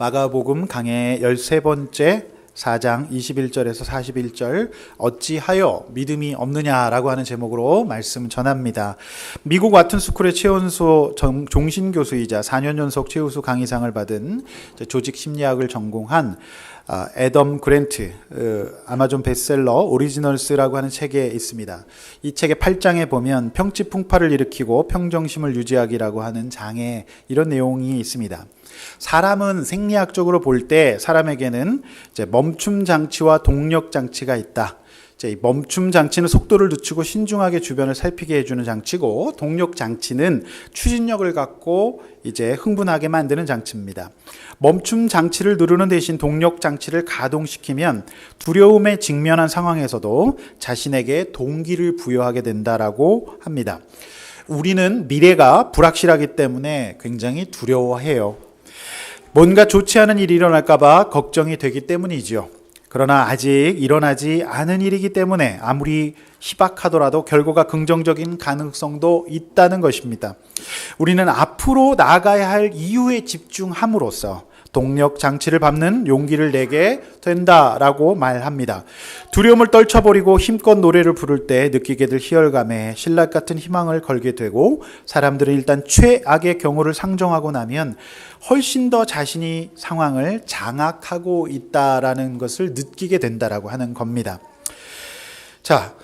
마가복음 강해 13번째 4장 21절에서 41절 어찌하여 믿음이 없느냐라고 하는 제목으로 말씀 전합니다. 미국 와튼스쿨의 최연소 종신교수이자 4년 연속 최우수 강의상을 받은 조직심리학을 전공한 애덤 그랜트, 아마존 베스트셀러 오리지널스라고 하는 책에 있습니다. 이 책의 8장에 보면 평지풍파를 일으키고 평정심을 유지하기라고 하는 장에 이런 내용이 있습니다. 사람은 생리학적으로 볼 때 사람에게는 이제 멈춤 장치와 동력 장치가 있다. 이제 멈춤 장치는 속도를 늦추고 신중하게 주변을 살피게 해주는 장치고, 동력 장치는 추진력을 갖고 이제 흥분하게 만드는 장치입니다. 멈춤 장치를 누르는 대신 동력 장치를 가동시키면 두려움에 직면한 상황에서도 자신에게 동기를 부여하게 된다라고 합니다. 우리는 미래가 불확실하기 때문에 굉장히 두려워해요. 뭔가 좋지 않은 일이 일어날까봐 걱정이 되기 때문이지요. 그러나 아직 일어나지 않은 일이기 때문에 아무리 희박하더라도 결과가 긍정적인 가능성도 있다는 것입니다. 우리는 앞으로 나아가야 할 이유에 집중함으로써 동력 장치를 밟는 용기를 내게 된다라고 말합니다. 두려움을 떨쳐버리고 힘껏 노래를 부를 때 느끼게 될 희열감에 신락 같은 희망을 걸게 되고, 사람들은 일단 최악의 경우를 상정하고 나면 훨씬 더 자신이 상황을 장악하고 있다라는 것을 느끼게 된다라고 하는 겁니다. 자,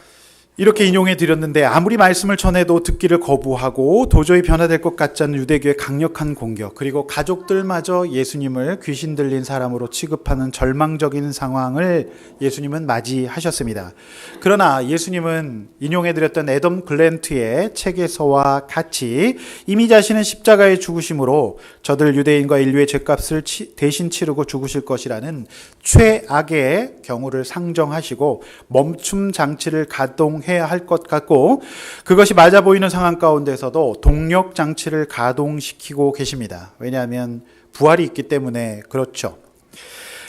이렇게 인용해 드렸는데, 아무리 말씀을 전해도 듣기를 거부하고 도저히 변화될 것 같지 않은 유대교의 강력한 공격, 그리고 가족들마저 예수님을 귀신 들린 사람으로 취급하는 절망적인 상황을 예수님은 맞이하셨습니다. 그러나 예수님은 인용해 드렸던 애덤 글랜트의 책에서와 같이 이미 자신은 십자가의 죽으심으로 저들 유대인과 인류의 죄값을 대신 치르고 죽으실 것이라는 최악의 경우를 상정하시고 멈춤 장치를 가동해야 할 것 같고, 그것이 맞아 보이는 상황 가운데서도 동력 장치를 가동시키고 계십니다. 왜냐하면 부활이 있기 때문에 그렇죠.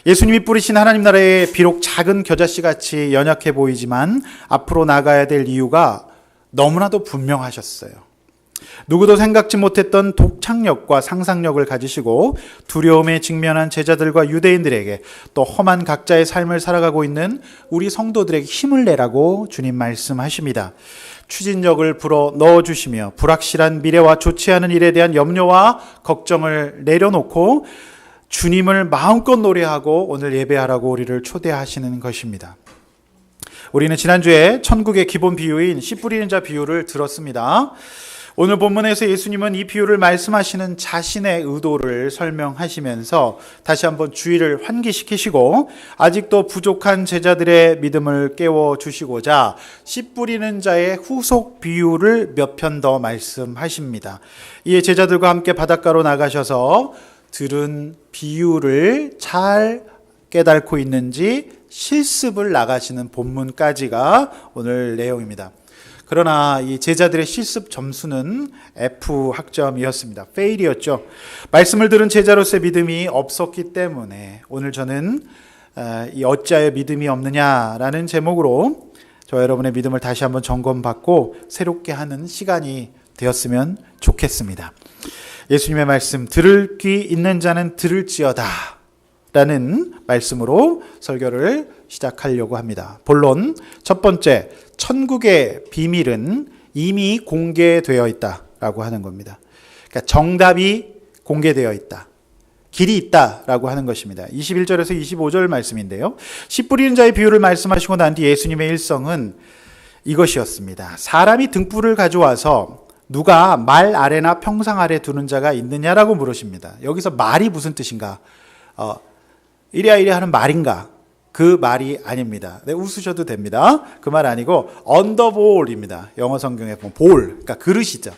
예수님이 뿌리신 하나님 나라에 비록 작은 겨자씨 같이 연약해 보이지만 앞으로 나가야 될 이유가 너무나도 분명하셨어요. 누구도 생각지 못했던 독창력과 상상력을 가지시고 두려움에 직면한 제자들과 유대인들에게, 또 험한 각자의 삶을 살아가고 있는 우리 성도들에게 힘을 내라고 주님 말씀하십니다. 추진력을 불어 넣어주시며 불확실한 미래와 좋지 않은 일에 대한 염려와 걱정을 내려놓고 주님을 마음껏 노래하고 오늘 예배하라고 우리를 초대하시는 것입니다. 우리는 지난주에 천국의 기본 비유인 씨 뿌리는 자 비유를 들었습니다. 오늘 본문에서 예수님은 이 비유를 말씀하시는 자신의 의도를 설명하시면서 다시 한번 주의를 환기시키시고 아직도 부족한 제자들의 믿음을 깨워주시고자 씨 뿌리는 자의 후속 비유를 몇 편 더 말씀하십니다. 이에 제자들과 함께 바닷가로 나가셔서 들은 비유를 잘 깨닫고 있는지 실습을 나가시는 본문까지가 오늘 내용입니다. 그러나 이 제자들의 실습 점수는 F 학점이었습니다. 페일이었죠. 말씀을 들은 제자로서의 믿음이 없었기 때문에 오늘 저는 이 어찌하여 믿음이 없느냐라는 제목으로 저와 여러분의 믿음을 다시 한번 점검받고 새롭게 하는 시간이 되었으면 좋겠습니다. 예수님의 말씀, 들을 귀 있는 자는 들을지어다 라는 말씀으로 설교를 시작하려고 합니다. 본론 첫 번째, 천국의 비밀은 이미 공개되어 있다라고 하는 겁니다. 그러니까 정답이 공개되어 있다, 길이 있다라고 하는 것입니다. 21절에서 25절 말씀인데요. 씨 뿌리는 자의 비유를 말씀하시고 난 뒤 예수님의 일성은 이것이었습니다. 사람이 등불을 가져와서 누가 말 아래나 평상 아래 두는 자가 있느냐라고 물으십니다. 여기서 말이 무슨 뜻인가? 이래야 이래 하는 말인가? 그 말이 아닙니다. 네, 웃으셔도 됩니다. 그 말 아니고 언더볼입니다. 영어 성경에 보면 볼, 그러니까 그릇이죠.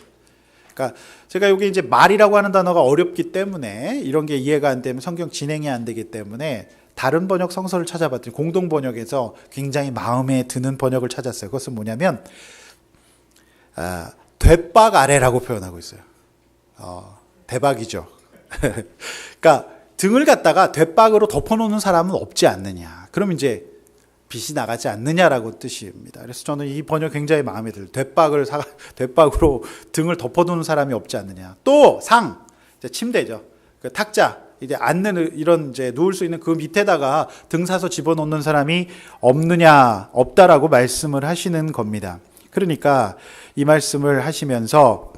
그러니까 제가 여기 이제 말이라고 하는 단어가 어렵기 때문에 이런 게 이해가 안 되면 성경 진행이 안 되기 때문에 다른 번역 성서를 찾아봤더니 공동 번역에서 굉장히 마음에 드는 번역을 찾았어요. 그것은 뭐냐면 대박 아래라고 표현하고 있어요. 대박이죠. 그러니까 등을 갖다가 돛박으로 덮어놓는 사람은 없지 않느냐. 그럼 이제 빛이 나가지 않느냐라고 뜻입니다. 그래서 저는 이 번역 굉장히 마음에 들어요. 돛박으로 등을 덮어두는 사람이 없지 않느냐. 또 상, 침대죠. 그 탁자, 이제 앉는 이런 이제 누울 수 있는 그 밑에다가 등 사서 집어넣는 사람이 없느냐? 없다라고 말씀을 하시는 겁니다. 그러니까 이 말씀을 하시면서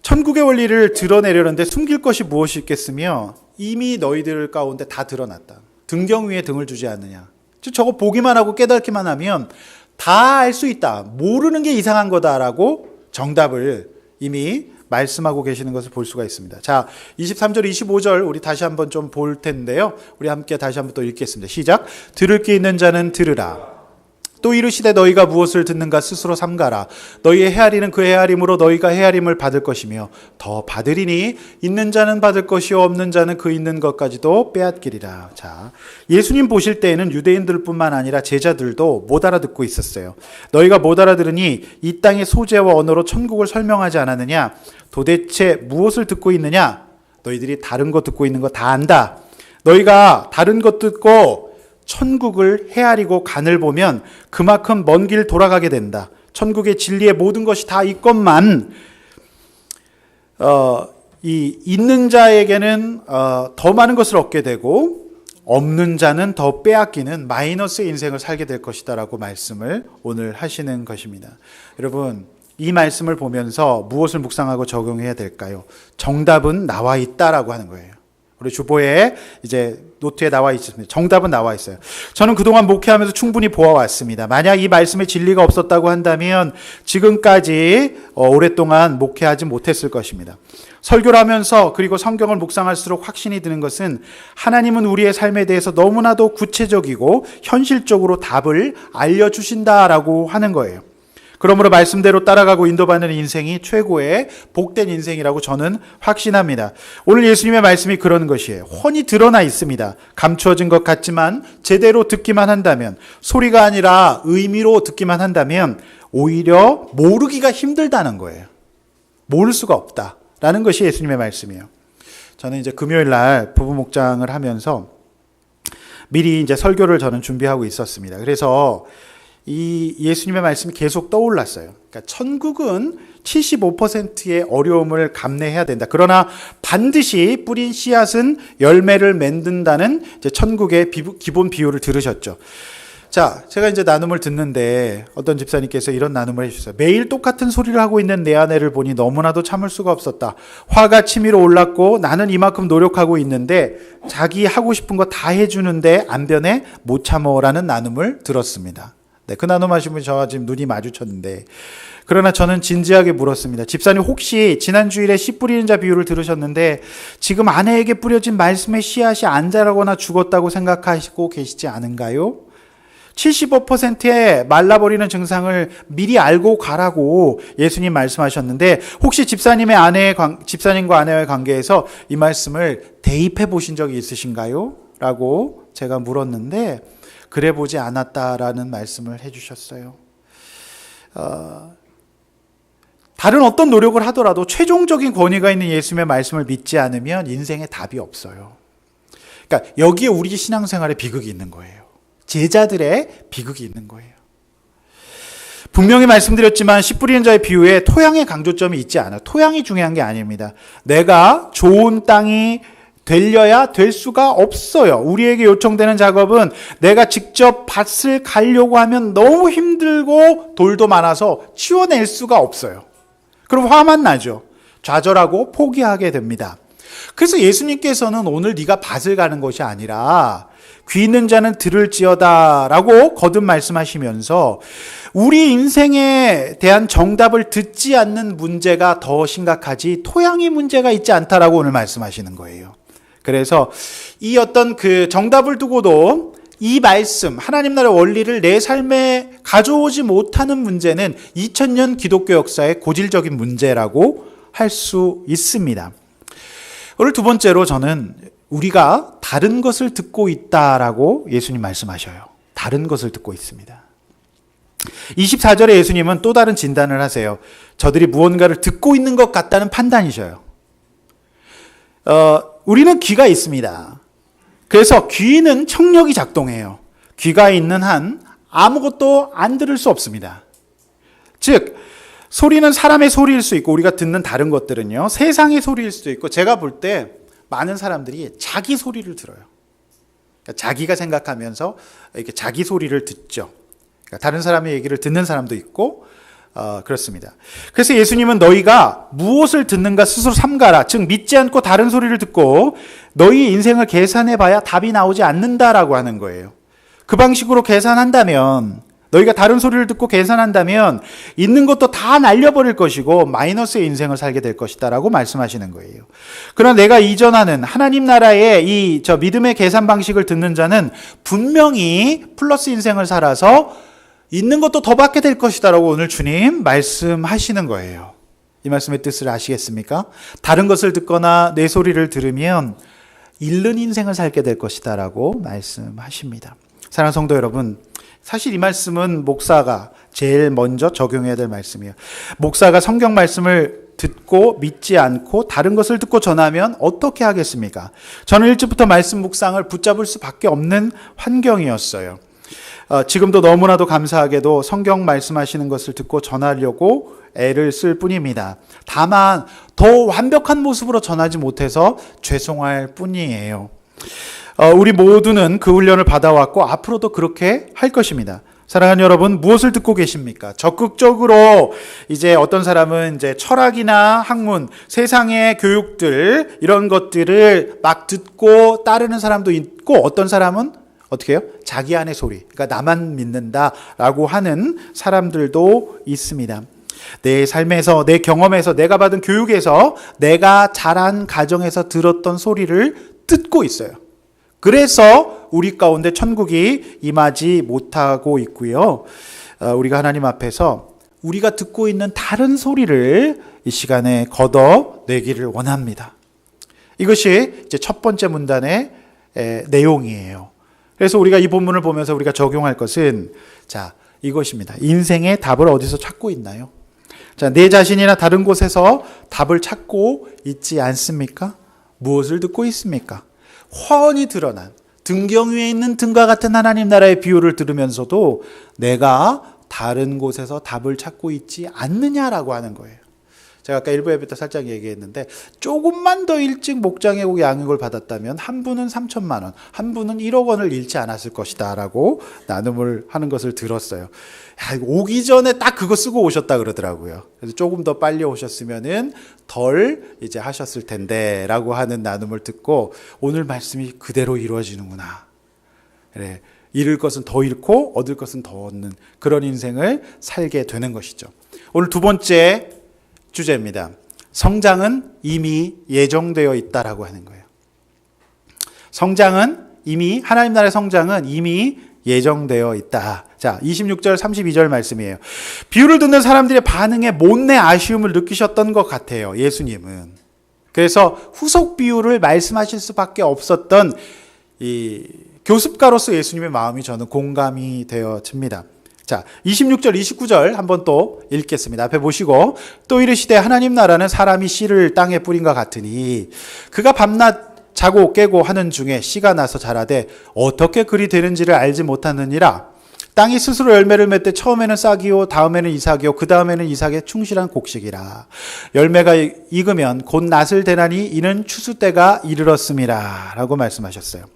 천국의 원리를 드러내려는데 숨길 것이 무엇이 있겠으며 이미 너희들 가운데 다 드러났다. 등경 위에 등을 두지 않느냐. 저거 보기만 하고 깨닫기만 하면 다 알 수 있다. 모르는 게 이상한 거다라고 정답을 이미 말씀하고 계시는 것을 볼 수가 있습니다. 자, 23절, 25절 우리 다시 한번 좀 볼 텐데요. 우리 함께 다시 한번 또 읽겠습니다. 시작. 들을 게 있는 자는 들으라. 또 이르시되 너희가 무엇을 듣는가 스스로 삼가라. 너희의 헤아리는 그 헤아림으로 너희가 헤아림을 받을 것이며 더 받으리니 있는 자는 받을 것이요 없는 자는 그 있는 것까지도 빼앗기리라. 자, 예수님 보실 때에는 유대인들뿐만 아니라 제자들도 못 알아듣고 있었어요. 너희가 못 알아들으니 이 땅의 소재와 언어로 천국을 설명하지 않았느냐. 도대체 무엇을 듣고 있느냐. 너희들이 다른 것 듣고 있는 거 다 안다. 너희가 다른 것 듣고 천국을 헤아리고 간을 보면 그만큼 먼 길 돌아가게 된다. 천국의 진리의 모든 것이 다 있건만 이 있는 자에게는 더 많은 것을 얻게 되고 없는 자는 더 빼앗기는 마이너스의 인생을 살게 될 것이다라고 말씀을 오늘 하시는 것입니다. 여러분, 이 말씀을 보면서 무엇을 묵상하고 적용해야 될까요? 정답은 나와 있다라고 하는 거예요. 우리 주보에 이제 노트에 나와 있습니다. 정답은 나와 있어요. 저는 그동안 목회하면서 충분히 보아왔습니다. 만약 이 말씀에 진리가 없었다고 한다면 지금까지 오랫동안 목회하지 못했을 것입니다. 설교를 하면서 그리고 성경을 묵상할수록 확신이 드는 것은 하나님은 우리의 삶에 대해서 너무나도 구체적이고 현실적으로 답을 알려주신다라고 하는 거예요. 그러므로 말씀대로 따라가고 인도받는 인생이 최고의 복된 인생이라고 저는 확신합니다. 오늘 예수님의 말씀이 그런 것이에요. 훤히 드러나 있습니다. 감추어진 것 같지만 제대로 듣기만 한다면, 소리가 아니라 의미로 듣기만 한다면 오히려 모르기가 힘들다는 거예요. 모를 수가 없다라는 것이 예수님의 말씀이에요. 저는 이제 금요일 날 부부 목장을 하면서 미리 이제 설교를 저는 준비하고 있었습니다. 그래서 이 예수님의 말씀이 계속 떠올랐어요. 그러니까 천국은 75%의 어려움을 감내해야 된다. 그러나 반드시 뿌린 씨앗은 열매를 맺는다는 이제 천국의 기본 비유를 들으셨죠. 자, 제가 이제 나눔을 듣는데 어떤 집사님께서 이런 나눔을 해주셨어요. 매일 똑같은 소리를 하고 있는 내 아내를 보니 너무나도 참을 수가 없었다. 화가 치밀어 올랐고 나는 이만큼 노력하고 있는데 자기 하고 싶은 거 다 해주는데 안 변해 못 참어라는 나눔을 들었습니다. 네, 그 나눔하신 분이 저와 지금 눈이 마주쳤는데, 그러나 저는 진지하게 물었습니다. 집사님, 혹시 지난 주일에 씨 뿌리는 자 비유를 들으셨는데 지금 아내에게 뿌려진 말씀의 씨앗이 안 자라거나 죽었다고 생각하시고 계시지 않은가요? 75%의 말라버리는 증상을 미리 알고 가라고 예수님 말씀하셨는데 혹시 집사님과 아내의 관계에서 이 말씀을 대입해 보신 적이 있으신가요? 라고 제가 물었는데 그래 보지 않았다라는 말씀을 해주셨어요. 다른 어떤 노력을 하더라도 최종적인 권위가 있는 예수님의 말씀을 믿지 않으면 인생에 답이 없어요. 그러니까 여기에 우리 신앙생활에 비극이 있는 거예요. 제자들의 비극이 있는 거예요. 분명히 말씀드렸지만 씨 뿌리는 자의 비유에 토양의 강조점이 있지 않아요. 토양이 중요한 게 아닙니다. 내가 좋은 땅이 되려야 될 수가 없어요. 우리에게 요청되는 작업은 내가 직접 밭을 가려고 하면 너무 힘들고 돌도 많아서 치워낼 수가 없어요. 그럼 화만 나죠. 좌절하고 포기하게 됩니다. 그래서 예수님께서는 오늘 네가 밭을 가는 것이 아니라 귀 있는 자는 들을지어다 라고 거듭 말씀하시면서 우리 인생에 대한 정답을 듣지 않는 문제가 더 심각하지 토양의 문제가 있지 않다라고 오늘 말씀하시는 거예요. 그래서 이 어떤 그 정답을 두고도 이 말씀, 하나님 나라의 원리를 내 삶에 가져오지 못하는 문제는 2000년 기독교 역사의 고질적인 문제라고 할 수 있습니다. 오늘 두 번째로 저는 우리가 다른 것을 듣고 있다라고 예수님 말씀하셔요. 다른 것을 듣고 있습니다. 24절에 예수님은 또 다른 진단을 하세요. 저들이 무언가를 듣고 있는 것 같다는 판단이셔요. 우리는 귀가 있습니다. 그래서 귀는 청력이 작동해요. 귀가 있는 한 아무것도 안 들을 수 없습니다. 즉 소리는 사람의 소리일 수 있고 우리가 듣는 다른 것들은요 세상의 소리일 수도 있고 제가 볼 때 많은 사람들이 자기 소리를 들어요. 그러니까 자기가 생각하면서 이렇게 자기 소리를 듣죠. 그러니까 다른 사람의 얘기를 듣는 사람도 있고 그렇습니다. 그래서 예수님은 너희가 무엇을 듣는가 스스로 삼가라. 즉 믿지 않고 다른 소리를 듣고 너희 인생을 계산해봐야 답이 나오지 않는다라고 하는 거예요. 그 방식으로 계산한다면, 너희가 다른 소리를 듣고 계산한다면 있는 것도 다 날려버릴 것이고 마이너스의 인생을 살게 될 것이다라고 말씀하시는 거예요. 그러나 내가 이전하는 하나님 나라의 저 믿음의 계산 방식을 듣는 자는 분명히 플러스 인생을 살아서 있는 것도 더 받게 될 것이다라고 오늘 주님 말씀하시는 거예요. 이 말씀의 뜻을 아시겠습니까? 다른 것을 듣거나 내 소리를 들으면 잃는 인생을 살게 될 것이다라고 말씀하십니다. 사랑하는 성도 여러분, 사실 이 말씀은 목사가 제일 먼저 적용해야 될 말씀이에요. 목사가 성경 말씀을 듣고 믿지 않고 다른 것을 듣고 전하면 어떻게 하겠습니까? 저는 일찍부터 말씀 묵상을 붙잡을 수밖에 없는 환경이었어요. 지금도 너무나도 감사하게도 성경 말씀하시는 것을 듣고 전하려고 애를 쓸 뿐입니다. 다만 더 완벽한 모습으로 전하지 못해서 죄송할 뿐이에요. 우리 모두는 그 훈련을 받아왔고 앞으로도 그렇게 할 것입니다. 사랑하는 여러분, 무엇을 듣고 계십니까? 적극적으로 이제 어떤 사람은 이제 철학이나 학문, 세상의 교육들 이런 것들을 막 듣고 따르는 사람도 있고, 어떤 사람은 어떻게 해요? 자기 안의 소리, 그러니까 나만 믿는다라고 하는 사람들도 있습니다. 내 삶에서, 내 경험에서, 내가 받은 교육에서, 내가 자란 가정에서 들었던 소리를 듣고 있어요. 그래서 우리 가운데 천국이 임하지 못하고 있고요. 우리가 하나님 앞에서 우리가 듣고 있는 다른 소리를 이 시간에 걷어내기를 원합니다. 이것이 이제 첫 번째 문단의 내용이에요. 그래서 우리가 이 본문을 보면서 우리가 적용할 것은 이것입니다. 인생의 답을 어디서 찾고 있나요? 내 자신이나 다른 곳에서 답을 찾고 있지 않습니까? 무엇을 듣고 있습니까? 훤히 드러난 등경 위에 있는 등과 같은 하나님 나라의 비유를 들으면서도 내가 다른 곳에서 답을 찾고 있지 않느냐라고 하는 거예요. 제가 아까 1부 예배 때 살짝 얘기했는데 조금만 더 일찍 목장에 오고 양육을 받았다면 한 분은 3천만 원, 한 분은 1억 원을 잃지 않았을 것이다 라고 나눔을 하는 것을 들었어요. 오기 전에 딱 그거 쓰고 오셨다 그러더라고요. 그래서 조금 더 빨리 오셨으면은 덜 이제 하셨을 텐데 라고 하는 나눔을 듣고 오늘 말씀이 그대로 이루어지는구나. 그래, 잃을 것은 더 잃고 얻을 것은 더 얻는 그런 인생을 살게 되는 것이죠. 오늘 두 번째 주제입니다. 성장은 이미 예정되어 있다라고 하는 거예요. 성장은 이미, 하나님 나라의 성장은 이미 예정되어 있다. 26절 32절 말씀이에요. 비유를 듣는 사람들의 반응에 못내 아쉬움을 느끼셨던 것 같아요. 예수님은. 그래서 후속 비유를 말씀하실 수밖에 없었던 이 교습가로서 예수님의 마음이 저는 공감이 되어집니다. 26절, 29절 한번 또 읽겠습니다. 앞에 보시고 또 이르시되 하나님 나라는 사람이 씨를 땅에 뿌린 것 같으니 그가 밤낮 자고 깨고 하는 중에 씨가 나서 자라되 어떻게 그리 되는지를 알지 못하느니라. 땅이 스스로 열매를 맺되 처음에는 싹이요 다음에는 이삭이요 그 다음에는 이삭의 충실한 곡식이라. 열매가 익으면 곧 낫을 대나니 이는 추수 때가 이르렀음이라 라고 말씀하셨어요.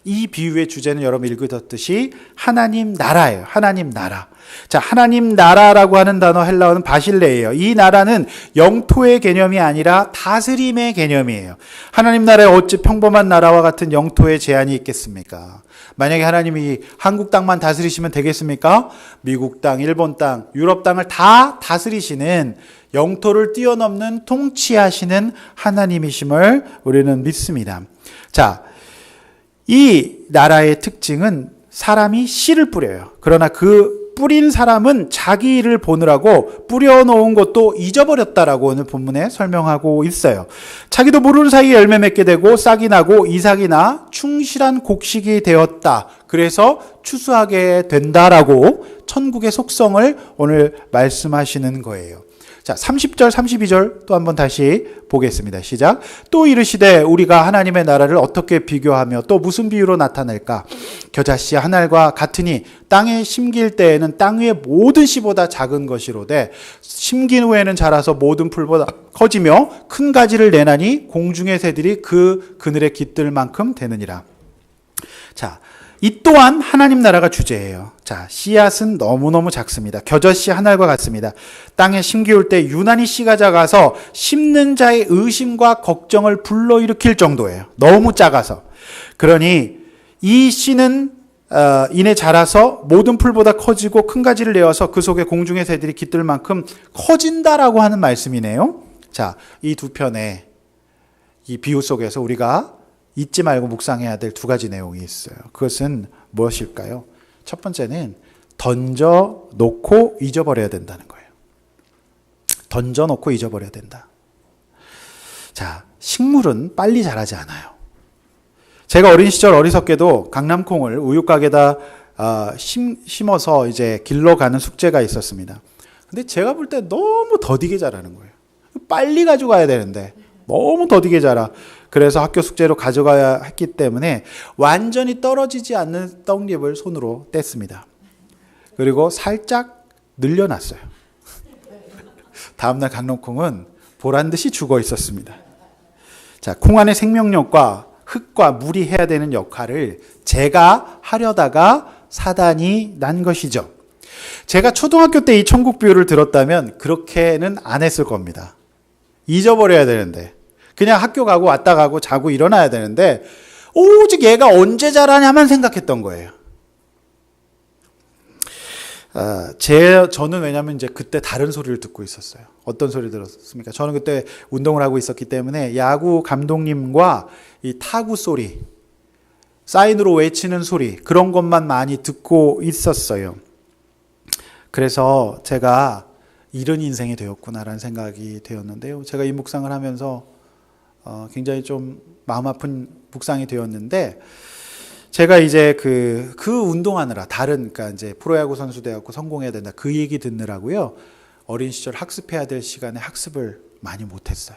이 비유의 주제는 여러분 읽으셨듯이 하나님 나라예요. 하나님 나라. 하나님 나라라고 하는 단어 헬라어는 바실레예요. 이 나라는 영토의 개념이 아니라 다스림의 개념이에요. 하나님 나라에 어찌 평범한 나라와 같은 영토의 제한이 있겠습니까? 만약에 하나님이 한국 땅만 다스리시면 되겠습니까? 미국 땅, 일본 땅, 유럽 땅을 다 다스리시는 영토를 뛰어넘는 통치하시는 하나님이심을 우리는 믿습니다. 이 나라의 특징은 사람이 씨를 뿌려요. 그러나 그 뿌린 사람은 자기 일을 보느라고 뿌려놓은 것도 잊어버렸다라고 오늘 본문에 설명하고 있어요. 자기도 모르는 사이에 열매 맺게 되고 싹이 나고 이삭이 나 충실한 곡식이 되었다. 그래서 추수하게 된다라고 천국의 속성을 오늘 말씀하시는 거예요. 자, 30절, 32절 또 한번 다시 보겠습니다. 시작. 또 이르시되 우리가 하나님의 나라를 어떻게 비교하며 또 무슨 비유로 나타낼까? 겨자씨 한 알과 같으니 땅에 심길 때에는 땅 위의 모든 씨보다 작은 것이로되 심긴 후에는 자라서 모든 풀보다 커지며 큰 가지를 내나니 공중의 새들이 그 그늘에 깃들 만큼 되느니라. 자, 이 또한 하나님 나라가 주제예요. 자, 씨앗은 너무너무 작습니다. 겨자씨 한 알과 같습니다. 땅에 심기울 때 유난히 씨가 작아서 심는 자의 의심과 걱정을 불러일으킬 정도예요. 너무 작아서. 그러니 이 씨는 이내 자라서 모든 풀보다 커지고 큰 가지를 내어서 그 속에 공중의 새들이 깃들 만큼 커진다라고 하는 말씀이네요. 자, 이 두 편의 이 비유 속에서 우리가 잊지 말고 묵상해야 될 두 가지 내용이 있어요. 그것은 무엇일까요? 첫 번째는 던져 놓고 잊어버려야 된다는 거예요. 던져 놓고 잊어버려야 된다. 자, 식물은 빨리 자라지 않아요. 제가 어린 시절 어리석게도 강낭콩을 우유곽에다 심어서 이제 길러가는 숙제가 있었습니다. 근데 제가 볼 때 너무 더디게 자라는 거예요. 빨리 가져가야 되는데 너무 더디게 자라. 그래서 학교 숙제로 가져가야 했기 때문에 완전히 떨어지지 않는 떡잎을 손으로 뗐습니다. 그리고 살짝 늘려놨어요. 다음날 강낭콩은 보란듯이 죽어 있었습니다. 자, 콩 안의 생명력과 흙과 물이 해야 되는 역할을 제가 하려다가 사단이 난 것이죠. 제가 초등학교 때 이 천국 비유를 들었다면 그렇게는 안 했을 겁니다. 잊어버려야 되는데 그냥 학교 가고 왔다 가고 자고 일어나야 되는데 오직 얘가 언제 자라냐만 생각했던 거예요. 저는 왜냐면 이제 그때 다른 소리를 듣고 있었어요. 어떤 소리 들었습니까? 저는 그때 운동을 하고 있었기 때문에 야구 감독님과 이 타구 소리, 사인으로 외치는 소리, 그런 것만 많이 듣고 있었어요. 그래서 제가 이런 인생이 되었구나라는 생각이 되었는데요. 제가 이 묵상을 하면서 굉장히 좀 마음 아픈 묵상이 되었는데, 제가 이제 그 운동하느라 그러니까 이제 프로야구 선수 되었고 성공해야 된다. 그 얘기 듣느라고요. 어린 시절 학습해야 될 시간에 학습을 많이 못했어요.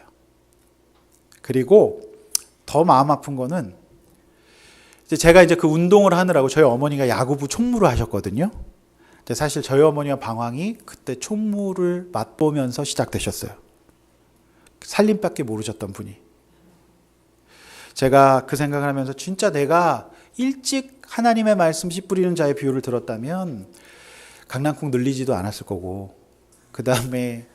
그리고 더 마음 아픈 거는 제가 이제 그 운동을 하느라고 저희 어머니가 야구부 총무를 하셨거든요. 근데 사실 저희 어머니와 방황이 그때 총무를 맛보면서 시작되셨어요. 살림밖에 모르셨던 분이. 제가 그 생각을 하면서 진짜 내가 일찍 하나님의 말씀 씨 뿌리는 자의 비유를 들었다면 강낭콩 늘리지도 않았을 거고, 그 다음에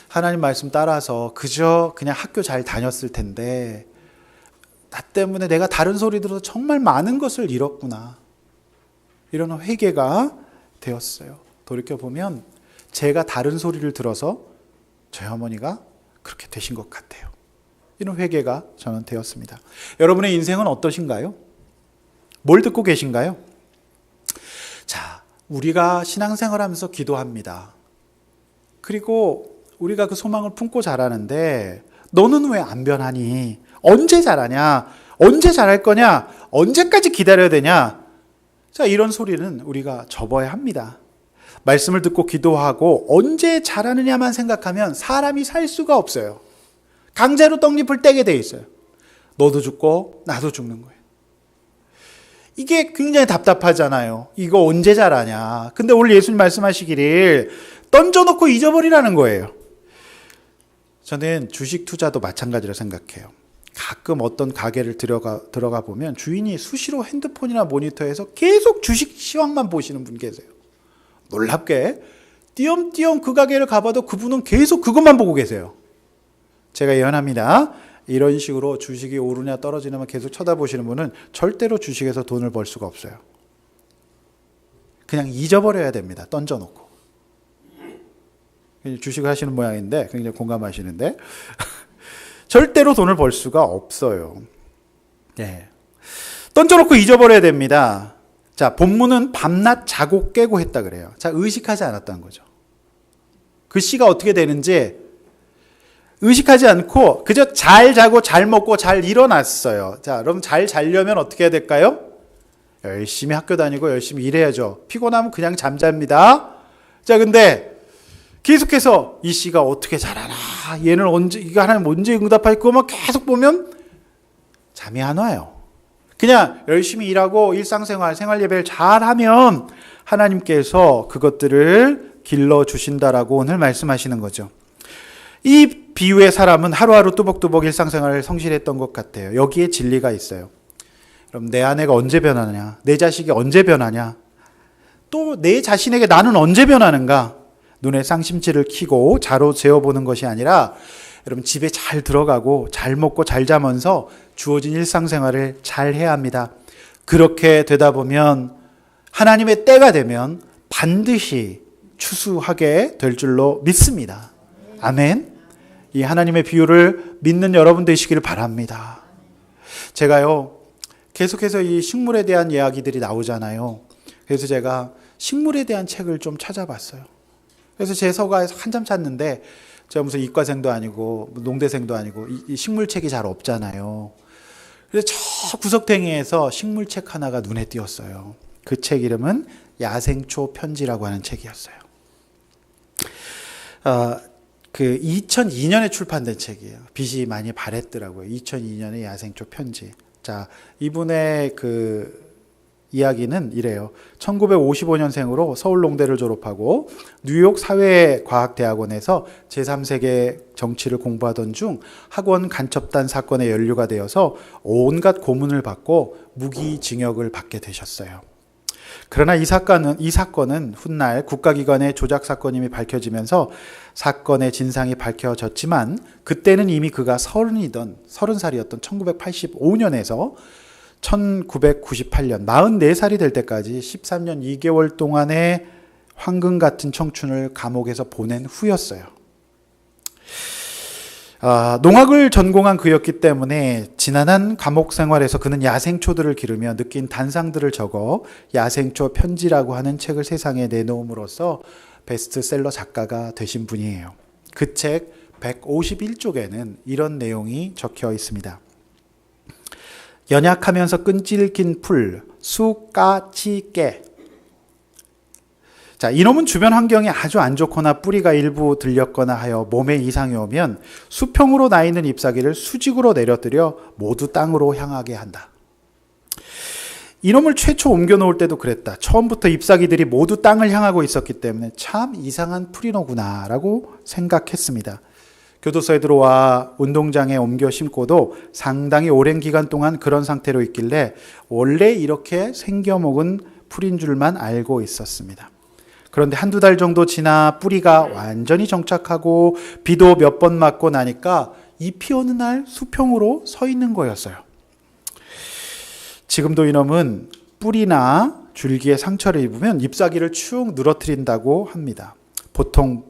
하나님 말씀 따라서 그저 그냥 학교 잘 다녔을 텐데 나 때문에 내가 다른 소리 들어서 정말 많은 것을 잃었구나, 이런 회개가 되었어요. 돌이켜보면 제가 다른 소리를 들어서 저희 어머니가 그렇게 되신 것 같아요. 이런 회개가 저는 되었습니다. 여러분의 인생은 어떠신가요? 뭘 듣고 계신가요? 자, 우리가 신앙생활 하면서 기도합니다. 그리고 우리가 그 소망을 품고 자라는데 너는 왜 안 변하니? 언제 자라냐? 언제 자랄 거냐? 언제까지 기다려야 되냐? 자, 이런 소리는 우리가 접어야 합니다. 말씀을 듣고 기도하고 언제 자라느냐만 생각하면 사람이 살 수가 없어요. 강제로 떡잎을 떼게 돼 있어요. 너도 죽고 나도 죽는 거예요. 이게 굉장히 답답하잖아요. 이거 언제 자라냐. 근데 오늘 예수님 말씀하시기를 던져놓고 잊어버리라는 거예요. 저는 주식 투자도 마찬가지라 생각해요. 가끔 어떤 가게를 들어가 보면 주인이 수시로 핸드폰이나 모니터에서 계속 주식 시황만 보시는 분 계세요. 놀랍게 띄엄띄엄 그 가게를 가봐도 그분은 계속 그것만 보고 계세요. 제가 예언합니다. 이런 식으로 주식이 오르냐 떨어지냐만 계속 쳐다보시는 분은 절대로 주식에서 돈을 벌 수가 없어요. 그냥 잊어버려야 됩니다. 던져놓고. 주식을 하시는 모양인데 굉장히 공감하시는데 절대로 돈을 벌 수가 없어요. 네. 던져놓고 잊어버려야 됩니다. 자, 본문은 밤낮 자고 깨고 했다 그래요. 자, 의식하지 않았다는 거죠. 그 씨가 어떻게 되는지 의식하지 않고 그저 잘 자고 잘 먹고 잘 일어났어요. 자, 그럼 잘 자려면 어떻게 해야 될까요? 열심히 학교 다니고 열심히 일해야죠. 피곤하면 그냥 잠잡니다. 자, 근데 계속해서 이 씨가 어떻게 자라나, 얘는 언제, 이거 하나님 언제 응답할 거만 계속 보면 잠이 안 와요. 그냥 열심히 일하고 일상생활, 생활 예배를 잘하면 하나님께서 그것들을 길러주신다라고 오늘 말씀하시는 거죠. 이 비유의 사람은 하루하루 뚜벅뚜벅 일상생활을 성실했던 것 같아요. 여기에 진리가 있어요. 그럼 내 아내가 언제 변하냐? 내 자식이 언제 변하냐? 또 내 자신에게 나는 언제 변하는가? 눈에 쌍심지를 켜고 자로 재어보는 것이 아니라 여러분 집에 잘 들어가고 잘 먹고 잘 자면서 주어진 일상생활을 잘 해야 합니다. 그렇게 되다 보면 하나님의 때가 되면 반드시 추수하게 될 줄로 믿습니다. 아멘. 이 하나님의 비유를 믿는 여러분 되시기를 바랍니다. 제가요 계속해서 이 식물에 대한 이야기들이 나오잖아요. 그래서 제가 식물에 대한 책을 좀 찾아봤어요. 그래서 제 서가에서 한참 찾는데 제가 무슨 이과생도 아니고 농대생도 아니고 이 식물책이 잘 없잖아요. 그래서 저 구석탱이에서 식물책 하나가 눈에 띄었어요. 그 책 이름은 야생초 편지라고 하는 책이었어요. 그 2002년에 출판된 책이에요. 빛이 많이 바랬더라고요. 2002년에 야생초 편지. 자, 이분의 그 이야기는 이래요. 1955년생으로 서울농대를 졸업하고 뉴욕 사회과학대학원에서 제3세계 정치를 공부하던 중 학원 간첩단 사건에 연루가 되어서 온갖 고문을 받고 무기징역을 받게 되셨어요. 그러나 이 사건은 훗날 국가기관의 조작 사건임이 밝혀지면서 사건의 진상이 밝혀졌지만 그때는 이미 그가 30살이었던 1985년에서 1998년 44살이 될 때까지 13년 2개월 동안의 황금 같은 청춘을 감옥에서 보낸 후였어요. 농학을 전공한 그였기 때문에 지난한 감옥 생활에서 그는 야생초들을 기르며 느낀 단상들을 적어 야생초 편지라고 하는 책을 세상에 내놓음으로써 베스트셀러 작가가 되신 분이에요. 그 책 151쪽에는 이런 내용이 적혀 있습니다. 연약하면서 끈질긴 풀, 수, 까, 치, 깨. 자, 이놈은 주변 환경이 아주 안 좋거나 뿌리가 일부 들렸거나 하여 몸에 이상이 오면 수평으로 나 있는 잎사귀를 수직으로 내려뜨려 모두 땅으로 향하게 한다. 이놈을 최초 옮겨 놓을 때도 그랬다. 처음부터 잎사귀들이 모두 땅을 향하고 있었기 때문에 참 이상한 풀이노구나 라고 생각했습니다. 교도소에 들어와 운동장에 옮겨 심고도 상당히 오랜 기간 동안 그런 상태로 있길래 원래 이렇게 생겨먹은 풀인 줄만 알고 있었습니다. 그런데 한두 달 정도 지나 뿌리가 완전히 정착하고 비도 몇 번 맞고 나니까 잎이 어느 날 수평으로 서 있는 거였어요. 지금도 이놈은 뿌리나 줄기에 상처를 입으면 잎사귀를 축 늘어뜨린다고 합니다. 보통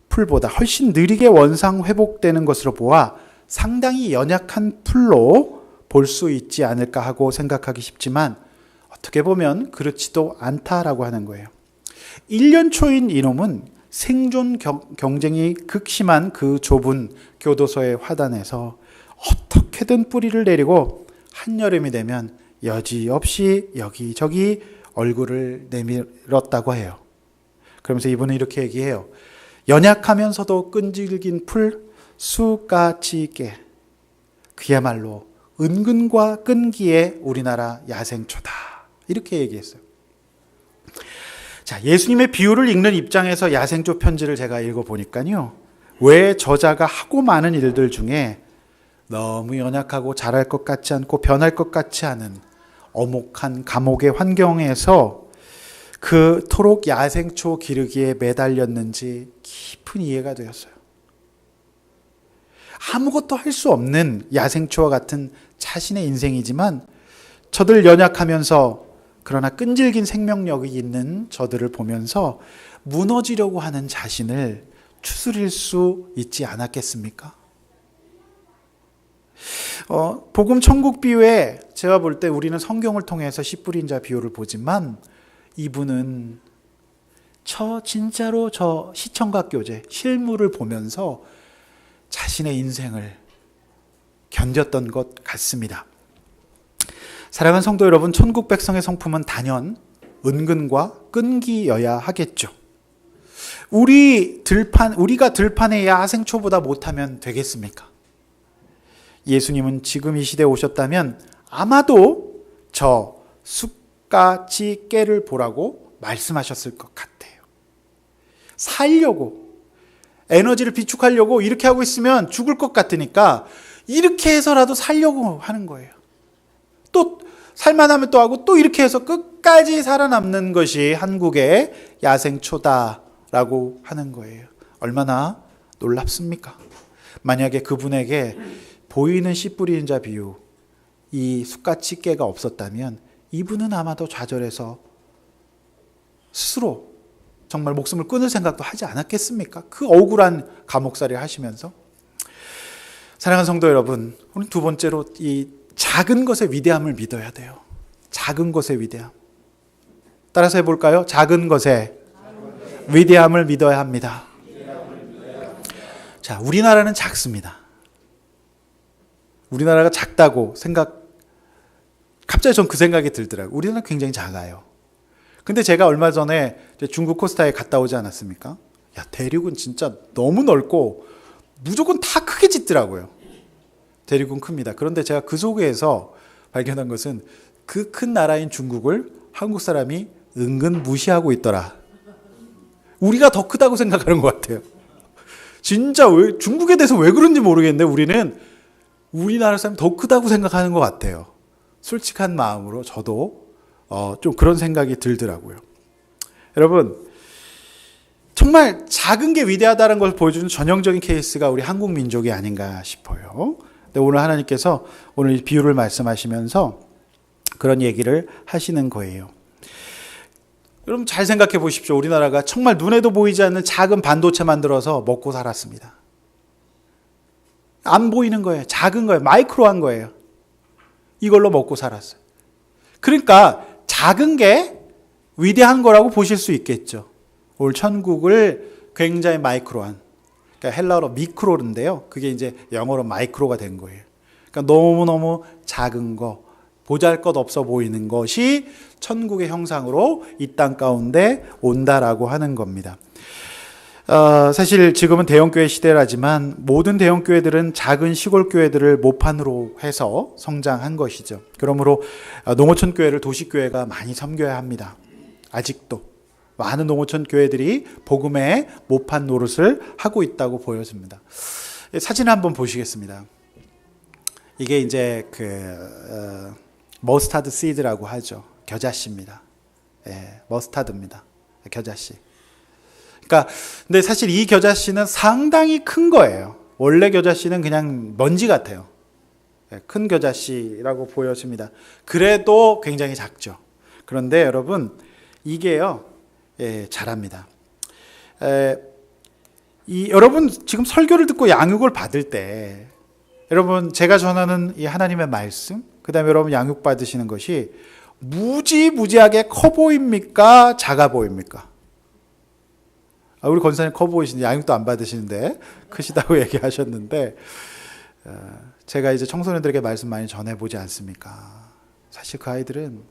풀보다 훨씬 느리게 원상 회복되는 것으로 보아 상당히 연약한 풀로 볼 수 있지 않을까 하고 생각하기 쉽지만 어떻게 보면 그렇지도 않다라고 하는 거예요. 1년 초인 이놈은 생존 경쟁이 극심한 그 좁은 교도소의 화단에서 어떻게든 뿌리를 내리고 한여름이 되면 여지없이 여기저기 얼굴을 내밀었다고 해요. 그러면서 이분은 이렇게 얘기해요. 연약하면서도 끈질긴 풀, 수까치게 그야말로 은근과 끈기의 우리나라 야생초다. 이렇게 얘기했어요. 자, 예수님의 비유를 읽는 입장에서 야생초 편지를 제가 읽어보니까요. 왜 저자가 하고 많은 일들 중에 너무 연약하고 잘할 것 같지 않고 변할 것 같지 않은 엄혹한 감옥의 환경에서 그토록 야생초 기르기에 매달렸는지 깊은 이해가 되었어요. 아무것도 할 수 없는 야생초와 같은 자신의 인생이지만 저들 연약하면서 그러나 끈질긴 생명력이 있는 저들을 보면서 무너지려고 하는 자신을 추스릴 수 있지 않았겠습니까? 복음 천국 비유에 제가 볼 때 우리는 성경을 통해서 씨 뿌린 자 비유를 보지만 이분은 진짜로 저 시청각 교재 실물을 보면서 자신의 인생을 견뎠던 것 같습니다. 사랑하는 성도 여러분, 천국 백성의 성품은 단연 은근과 끈기여야 하겠죠. 우리가 들판의 야생초보다 못하면 되겠습니까? 예수님은 지금 이 시대에 오셨다면 아마도 저 숲같이 깨를 보라고 말씀하셨을 것 같아요. 살려고, 에너지를 비축하려고 이렇게 하고 있으면 죽을 것 같으니까 이렇게 해서라도 살려고 하는 거예요. 또 살만하면 또 하고 또 이렇게 해서 끝까지 살아남는 것이 한국의 야생초다라고 하는 거예요. 얼마나 놀랍습니까? 만약에 그분에게 보이는 씨 뿌리는 자 비유, 이 숲같이 깨가 없었다면 이분은 아마도 좌절해서 스스로 정말 목숨을 끊을 생각도 하지 않았겠습니까? 그 억울한 감옥살이 하시면서. 사랑하는 성도 여러분, 우리 두 번째로 이 작은 것의 위대함을 믿어야 돼요. 작은 것의 위대함. 따라서 해볼까요? 작은 것의 위대함을 믿어야 합니다. 자, 우리나라는 작습니다. 우리나라가 작다고 갑자기 전 그 생각이 들더라고요. 우리나라는 굉장히 작아요. 근데 제가 얼마 전에 중국 코스타에 갔다 오지 않았습니까? 야, 대륙은 진짜 너무 넓고 무조건 다 크게 짓더라고요. 대륙은 큽니다. 그런데 제가 그 속에서 발견한 것은 그 큰 나라인 중국을 한국 사람이 은근 무시하고 있더라. 우리가 더 크다고 생각하는 것 같아요. 진짜 중국에 대해서 왜 그런지 모르겠는데 우리는 우리나라 사람이 더 크다고 생각하는 것 같아요. 솔직한 마음으로 저도 좀 그런 생각이 들더라고요. 여러분, 정말 작은 게 위대하다는 걸 보여주는 전형적인 케이스가 우리 한국 민족이 아닌가 싶어요. 근데 오늘 하나님께서 오늘 이 비유를 말씀하시면서 그런 얘기를 하시는 거예요. 여러분 잘 생각해 보십시오. 우리나라가 정말 눈에도 보이지 않는 작은 반도체 만들어서 먹고 살았습니다. 안 보이는 거예요. 작은 거예요. 마이크로한 거예요. 이걸로 먹고 살았어요. 그러니까 작은 게 위대한 거라고 보실 수 있겠죠. 오늘 천국을 굉장히 마이크로한, 그러니까 헬라어로 미크로인데요. 그게 이제 영어로 마이크로가 된 거예요. 그러니까 너무너무 작은 거, 보잘것없어 보이는 것이 천국의 형상으로 이 땅 가운데 온다라고 하는 겁니다. 사실 지금은 대형교회 시대라지만 모든 대형교회들은 작은 시골교회들을 모판으로 해서 성장한 것이죠. 그러므로 농어촌 교회를 도시교회가 많이 섬겨야 합니다. 아직도 많은 농어촌 교회들이 복음의 모판 노릇을 하고 있다고 보여집니다. 사진을 한번 보시겠습니다. 이게 이제 머스타드 시드라고 하죠. 겨자씨입니다. 머스타드입니다. 겨자씨. 그러니까 근데 사실 이 겨자씨는 상당히 큰 거예요. 원래 겨자씨는 그냥 먼지 같아요. 큰 겨자씨라고 보여집니다. 그래도 굉장히 작죠. 그런데 여러분 이게요, 자랍니다. 여러분 지금 설교를 듣고 양육을 받을 때, 여러분 제가 전하는 이 하나님의 말씀, 그 다음에 여러분 양육 받으시는 것이 무지무지하게 커 보입니까? 작아 보입니까? 우리 권사님 커 보이시는데 양육도 안 받으시는데 크시다고 얘기하셨는데, 제가 이제 청소년들에게 말씀 많이 전해보지 않습니까? 사실 그 아이들은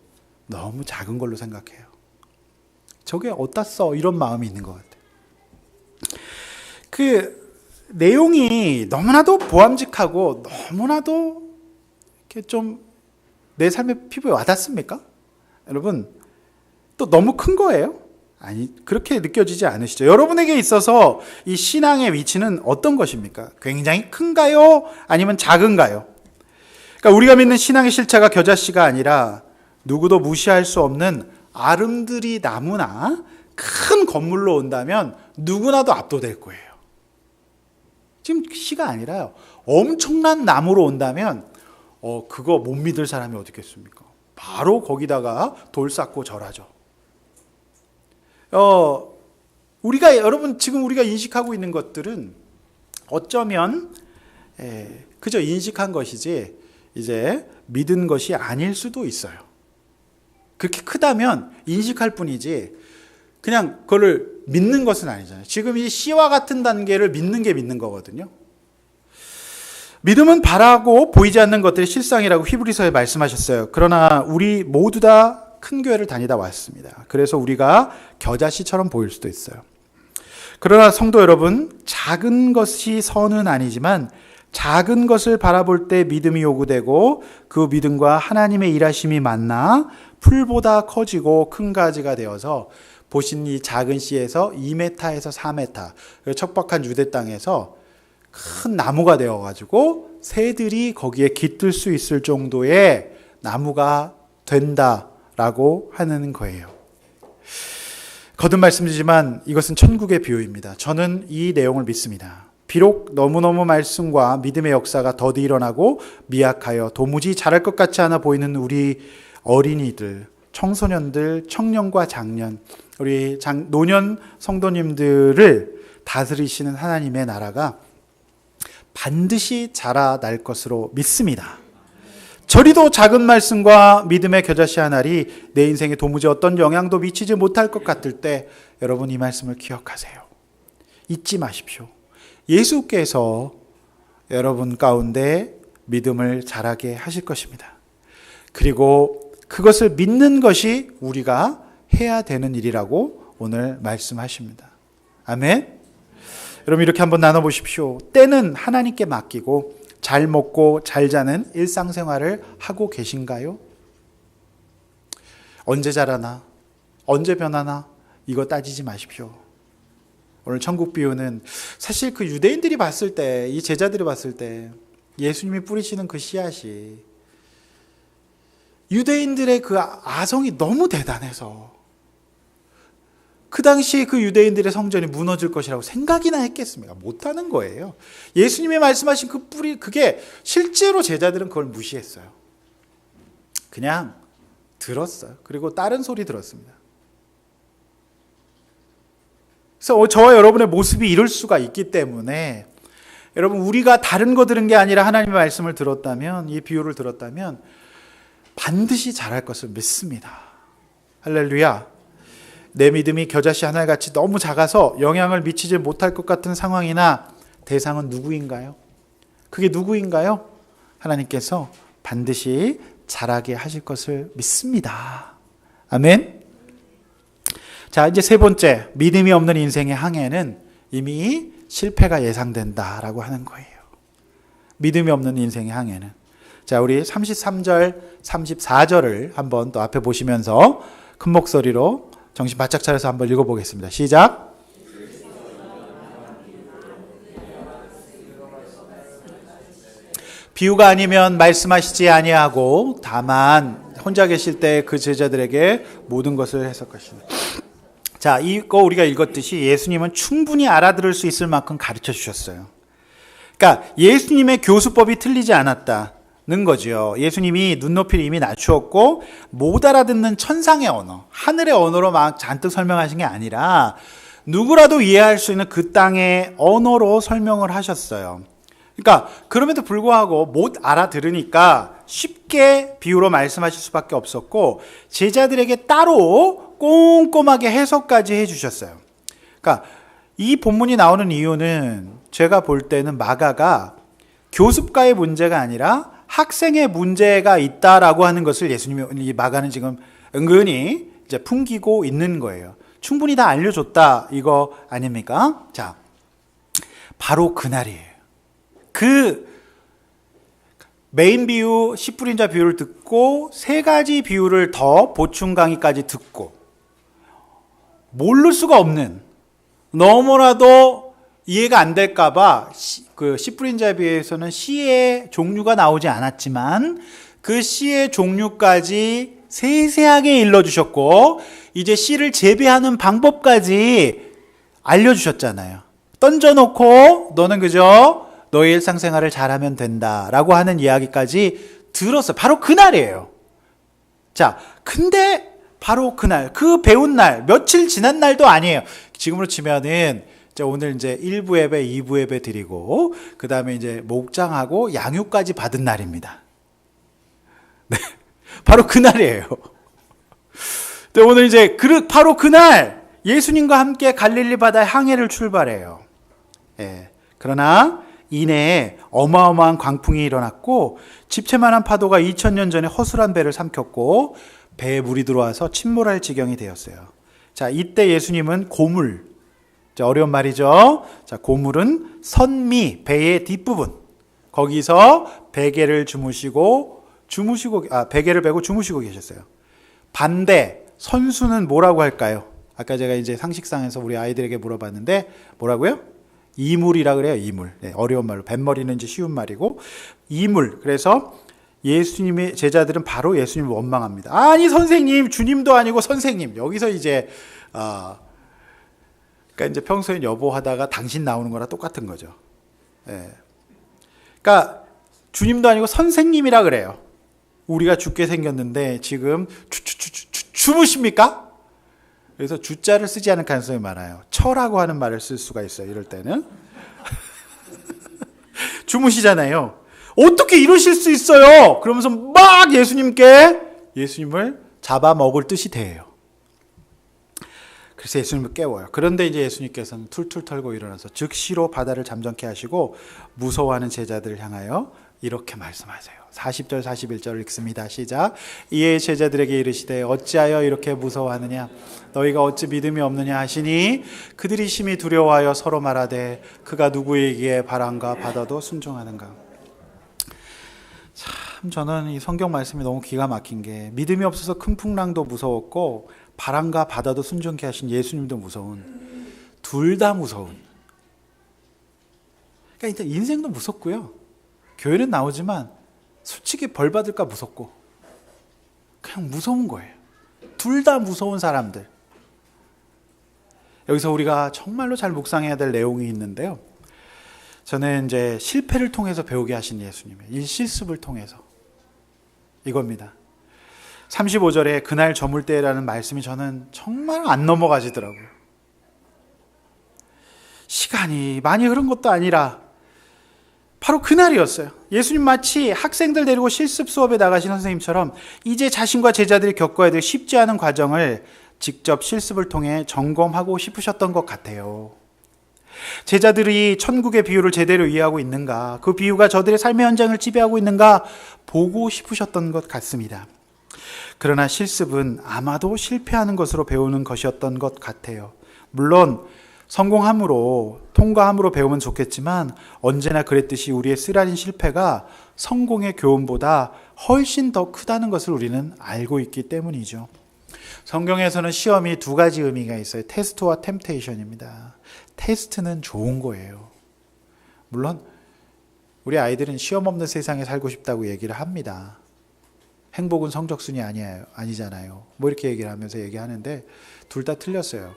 너무 작은 걸로 생각해요. 저게 어디다 써? 이런 마음이 있는 것 같아요. 그 내용이 너무나도 보암직하고 너무나도 이렇게 좀 내 삶의 피부에 와닿습니까? 여러분, 또 너무 큰 거예요? 아니, 그렇게 느껴지지 않으시죠? 여러분에게 있어서 이 신앙의 위치는 어떤 것입니까? 굉장히 큰가요? 아니면 작은가요? 그러니까 우리가 믿는 신앙의 실체가 겨자씨가 아니라 누구도 무시할 수 없는 아름드리 나무나 큰 건물로 온다면 누구나도 압도될 거예요. 지금 씨가 아니라요, 엄청난 나무로 온다면 그거 못 믿을 사람이 어디 있겠습니까? 바로 거기다가 돌 쌓고 절하죠. 여러분 지금 우리가 인식하고 있는 것들은 어쩌면 그저 인식한 것이지 이제 믿은 것이 아닐 수도 있어요. 그렇게 크다면 인식할 뿐이지 그냥 그걸 믿는 것은 아니잖아요. 지금 이 씨와 같은 단계를 믿는 게 믿는 거거든요. 믿음은 바라고 보이지 않는 것들이 실상이라고 히브리서에 말씀하셨어요. 그러나 우리 모두 다 큰 교회를 다니다 왔습니다. 그래서 우리가 겨자씨처럼 보일 수도 있어요. 그러나 성도 여러분, 작은 것이 선은 아니지만 작은 것을 바라볼 때 믿음이 요구되고 그 믿음과 하나님의 일하심이 만나 풀보다 커지고 큰 가지가 되어서 보신 이 작은 씨에서 2m에서 4m 척박한 유대 땅에서 큰 나무가 되어가지고 새들이 거기에 깃들 수 있을 정도의 나무가 된다라고 하는 거예요. 거듭 말씀드리지만 이것은 천국의 비유입니다. 저는 이 내용을 믿습니다. 비록 너무너무 말씀과 믿음의 역사가 더디 일어나고 미약하여 도무지 잘할 것 같지 않아 보이는 우리 어린이들, 청소년들, 청년과 장년, 우리 노년 성도님들을 다스리시는 하나님의 나라가 반드시 자라날 것으로 믿습니다. 저리도 작은 말씀과 믿음의 겨자씨 한 알이 내 인생에 도무지 어떤 영향도 미치지 못할 것 같을 때 여러분 이 말씀을 기억하세요. 잊지 마십시오. 예수께서 여러분 가운데 믿음을 자라게 하실 것입니다. 그리고 그것을 믿는 것이 우리가 해야 되는 일이라고 오늘 말씀하십니다. 아멘. 여러분 이렇게 한번 나눠보십시오. 때는 하나님께 맡기고 잘 먹고 잘 자는 일상생활을 하고 계신가요? 언제 자라나? 언제 변하나? 이거 따지지 마십시오. 오늘 천국 비유는 사실 그 유대인들이 봤을 때, 이 제자들이 봤을 때 예수님이 뿌리시는 그 씨앗이 유대인들의 그 아성이 너무 대단해서 그 당시에 그 유대인들의 성전이 무너질 것이라고 생각이나 했겠습니까? 못하는 거예요. 예수님이 말씀하신 그 뿌리, 그게 실제로 제자들은 그걸 무시했어요. 그냥 들었어요. 그리고 다른 소리 들었습니다. 그래서 저와 여러분의 모습이 이럴 수가 있기 때문에 여러분 우리가 다른 거 들은 게 아니라 하나님의 말씀을 들었다면, 이 비유를 들었다면 반드시 잘할 것을 믿습니다. 할렐루야. 내 믿음이 겨자씨 하나같이 너무 작아서 영향을 미치지 못할 것 같은 상황이나 대상은 누구인가요? 그게 누구인가요? 하나님께서 반드시 자라게 하실 것을 믿습니다. 아멘. 자, 이제 세 번째, 믿음이 없는 인생의 항해는 이미 실패가 예상된다라고 하는 거예요. 믿음이 없는 인생의 항해는. 자, 우리 33절, 34절을 한번 또 앞에 보시면서 큰 목소리로 정신 바짝 차려서 한번 읽어보겠습니다. 시작. 비유가 아니면 말씀하시지 아니하고 다만 혼자 계실 때 그 제자들에게 모든 것을 해석하시는. 자, 이거 우리가 읽었듯이 예수님은 충분히 알아들을 수 있을 만큼 가르쳐 주셨어요. 그러니까 예수님의 교수법이 틀리지 않았다는 거죠. 예수님이 눈높이를 이미 낮추었고 못 알아듣는 천상의 언어, 하늘의 언어로 막 잔뜩 설명하신 게 아니라 누구라도 이해할 수 있는 그 땅의 언어로 설명을 하셨어요. 그러니까 그럼에도 불구하고 못 알아들으니까 쉽게 비유로 말씀하실 수밖에 없었고 제자들에게 따로 꼼꼼하게 해석까지 해주셨어요. 그러니까 이 본문이 나오는 이유는 제가 볼 때는 마가가 교습가의 문제가 아니라 학생의 문제가 있다라고 하는 것을 예수님이, 이 마가는 지금 은근히 이제 풍기고 있는 거예요. 충분히 다 알려줬다 이거 아닙니까? 자, 바로 그날이에요. 그 메인 비유, 씨 뿌린 자 비유를 듣고 세 가지 비유를 더 보충 강의까지 듣고 모를 수가 없는, 너무나도 이해가 안 될까봐 그 씨 뿌린 자 비유에서는 씨의 종류가 나오지 않았지만 그 씨의 종류까지 세세하게 일러주셨고 이제 씨를 재배하는 방법까지 알려주셨잖아요. 던져놓고 너는 그저 너의 일상생활을 잘하면 된다라고 하는 이야기까지 들었어요. 바로 그날이에요. 자, 근데 바로 그날, 그 배운 날, 며칠 지난 날도 아니에요. 지금으로 치면은 오늘 이제 1부 예배, 2부 예배 드리고 그 다음에 이제 목장하고 양육까지 받은 날입니다. 네, 바로 그날이에요. 오늘 이제 바로 그날 예수님과 함께 갈릴리 바다의 항해를 출발해요. 예. 그러나 이내에 어마어마한 광풍이 일어났고 집채만한 파도가 2000년 전에 허술한 배를 삼켰고 배에 물이 들어와서 침몰할 지경이 되었어요. 자, 이때 예수님은 고물, 자, 어려운 말이죠. 자, 고물은 선미, 배의 뒷부분. 거기서 베개를 베개를 베고 주무시고 계셨어요. 반대, 선수는 뭐라고 할까요? 아까 제가 이제 상식상에서 우리 아이들에게 물어봤는데 뭐라고요? 이물이라 그래요. 이물. 네, 어려운 말로. 뱃머리는 이제 쉬운 말이고 이물. 그래서 예수님의 제자들은 바로 예수님을 원망합니다. 아니 선생님, 주님도 아니고 선생님. 여기서 이제 그러니까 이제 평소에 여보 하다가 당신 나오는 거랑 똑같은 거죠. 네. 그러니까 주님도 아니고 선생님이라 그래요. 우리가 죽게 생겼는데 지금 주무십니까? 그래서 주자를 쓰지 않을 가능성이 많아요. 처라고 하는 말을 쓸 수가 있어요. 이럴 때는. 주무시잖아요. 어떻게 이러실 수 있어요? 그러면서 막 예수님을 잡아먹을 듯이 대해요. 그래서 예수님을 깨워요. 그런데 이제 예수님께서는 툴툴 털고 일어나서 즉시로 바다를 잠잠케 하시고 무서워하는 제자들을 향하여 이렇게 말씀하세요. 40절 41절을 읽습니다. 시작. 이에 제자들에게 이르시되 어찌하여 이렇게 무서워하느냐? 너희가 어찌 믿음이 없느냐 하시니 그들이 심히 두려워하여 서로 말하되 그가 누구에게 바람과 바다도 순종하는가? 참 저는 이 성경 말씀이 너무 기가 막힌 게 믿음이 없어서 큰 풍랑도 무서웠고 바람과 바다도 순종케 하신 예수님도 무서운, 둘 다 무서운. 그러니까 일단 인생도 무섭고요. 교회는 나오지만 솔직히 벌 받을까 무섭고 그냥 무서운 거예요. 둘 다 무서운 사람들. 여기서 우리가 정말로 잘 묵상해야 될 내용이 있는데요. 저는 이제 실패를 통해서 배우게 하신 예수님의 일실습을 통해서 이겁니다. 35절에 그날 저물 때라는 말씀이 저는 정말 안 넘어가지더라고요. 시간이 많이 흐른 것도 아니라 바로 그날이었어요. 예수님 마치 학생들 데리고 실습 수업에 나가신 선생님처럼 이제 자신과 제자들이 겪어야 될 쉽지 않은 과정을 직접 실습을 통해 점검하고 싶으셨던 것 같아요. 제자들이 천국의 비유를 제대로 이해하고 있는가, 그 비유가 저들의 삶의 현장을 지배하고 있는가 보고 싶으셨던 것 같습니다. 그러나 실습은 아마도 실패하는 것으로 배우는 것이었던 것 같아요. 물론 성공함으로, 통과함으로 배우면 좋겠지만 언제나 그랬듯이 우리의 쓰라린 실패가 성공의 교훈보다 훨씬 더 크다는 것을 우리는 알고 있기 때문이죠. 성경에서는 시험이 두 가지 의미가 있어요. 테스트와 템테이션입니다. 테스트는 좋은 거예요. 물론 우리 아이들은 시험 없는 세상에 살고 싶다고 얘기를 합니다. 행복은 성적순이 아니잖아요. 뭐 이렇게 얘기를 하면서 얘기하는데 둘 다 틀렸어요.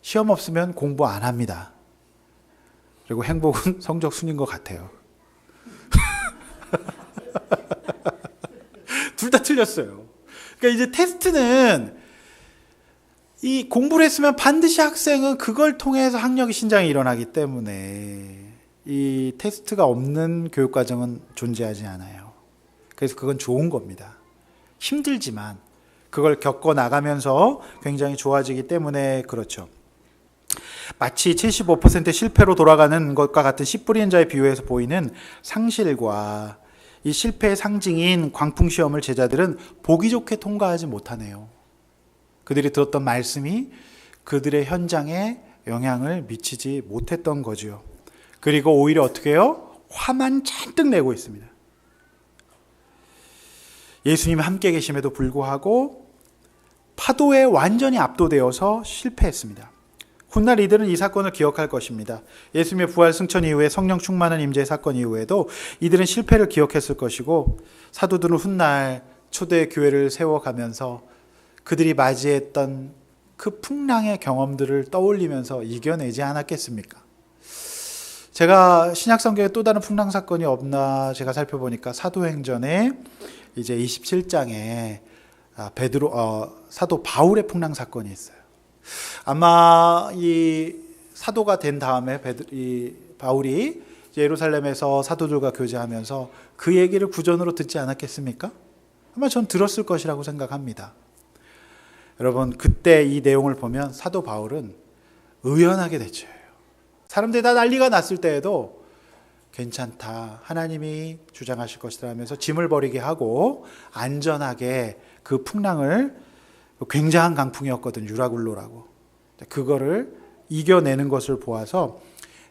시험 없으면 공부 안 합니다. 그리고 행복은 성적순인 것 같아요. 둘 다 틀렸어요. 그러니까 이제 테스트는 이 공부를 했으면 반드시 학생은 그걸 통해서 학력의 신장이 일어나기 때문에 이 테스트가 없는 교육과정은 존재하지 않아요. 그래서 그건 좋은 겁니다. 힘들지만 그걸 겪어나가면서 굉장히 좋아지기 때문에 그렇죠. 마치 75% 실패로 돌아가는 것과 같은 씨 뿌리는 자의 비유에서 보이는 상실과 이 실패의 상징인 광풍시험을 제자들은 보기 좋게 통과하지 못하네요. 그들이 들었던 말씀이 그들의 현장에 영향을 미치지 못했던 거지요. 그리고 오히려 어떻게 해요? 화만 잔뜩 내고 있습니다. 예수님이 함께 계심에도 불구하고 파도에 완전히 압도되어서 실패했습니다. 훗날 이들은 이 사건을 기억할 것입니다. 예수님의 부활 승천 이후에 성령 충만한 임재의 사건 이후에도 이들은 실패를 기억했을 것이고 사도들은 훗날 초대 교회를 세워가면서 그들이 맞이했던 그 풍랑의 경험들을 떠올리면서 이겨내지 않았겠습니까? 제가 신약 성경에 또 다른 풍랑 사건이 없나 제가 살펴보니까 사도행전에 이제 27장에 사도 바울의 풍랑 사건이 있어요. 아마 이 사도가 된 다음에 바울이 예루살렘에서 사도들과 교제하면서 그 얘기를 구전으로 듣지 않았겠습니까? 아마 전 들었을 것이라고 생각합니다. 여러분, 그때 이 내용을 보면 사도 바울은 의연하게 대처해요. 사람들이 다 난리가 났을 때에도 괜찮다, 하나님이 주장하실 것이다 하면서 짐을 버리게 하고 안전하게 그 풍랑을, 굉장한 강풍이었거든, 유라굴로라고. 그거를 이겨내는 것을 보아서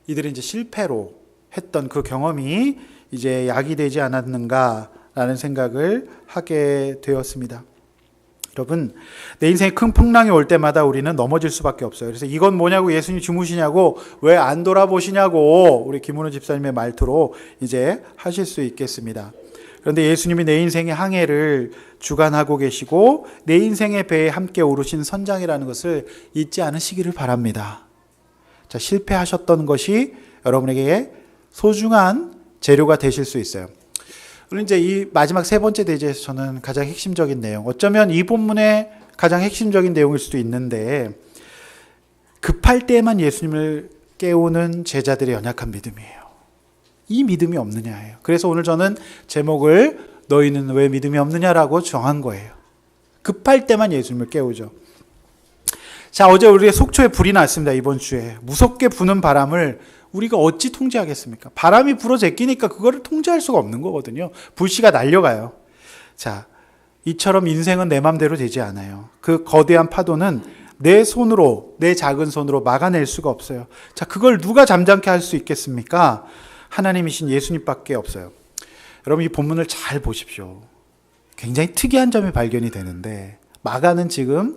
이들이 이제 실패로 했던 그 경험이 이제 약이 되지 않았는가라는 생각을 하게 되었습니다. 여러분, 내 인생에 큰 풍랑이 올 때마다 우리는 넘어질 수밖에 없어요. 그래서 이건 뭐냐고, 예수님 주무시냐고, 왜 안 돌아보시냐고 우리 김은호 집사님의 말투로 이제 하실 수 있겠습니다. 그런데 예수님이 내 인생의 항해를 주관하고 계시고 내 인생의 배에 함께 오르신 선장이라는 것을 잊지 않으시기를 바랍니다. 자, 실패하셨던 것이 여러분에게 소중한 재료가 되실 수 있어요. 오늘 이제 이 마지막 세 번째 대제에서 저는 가장 핵심적인 내용, 어쩌면 이 본문의 가장 핵심적인 내용일 수도 있는데, 급할 때에만 예수님을 깨우는 제자들의 연약한 믿음이에요. 이 믿음이 없느냐예요. 그래서 오늘 저는 제목을 너희는 왜 믿음이 없느냐라고 정한 거예요. 급할 때만 예수님을 깨우죠. 자, 어제 우리의 속초에 불이 났습니다. 이번 주에 무섭게 부는 바람을 우리가 어찌 통제하겠습니까? 바람이 불어 제끼니까 그거를 통제할 수가 없는 거거든요. 불씨가 날려가요. 자, 이처럼 인생은 내 맘대로 되지 않아요. 그 거대한 파도는 내 손으로, 내 작은 손으로 막아낼 수가 없어요. 자, 그걸 누가 잠잠케 할 수 있겠습니까? 하나님이신 예수님밖에 없어요. 여러분, 이 본문을 잘 보십시오. 굉장히 특이한 점이 발견이 되는데, 마가는 지금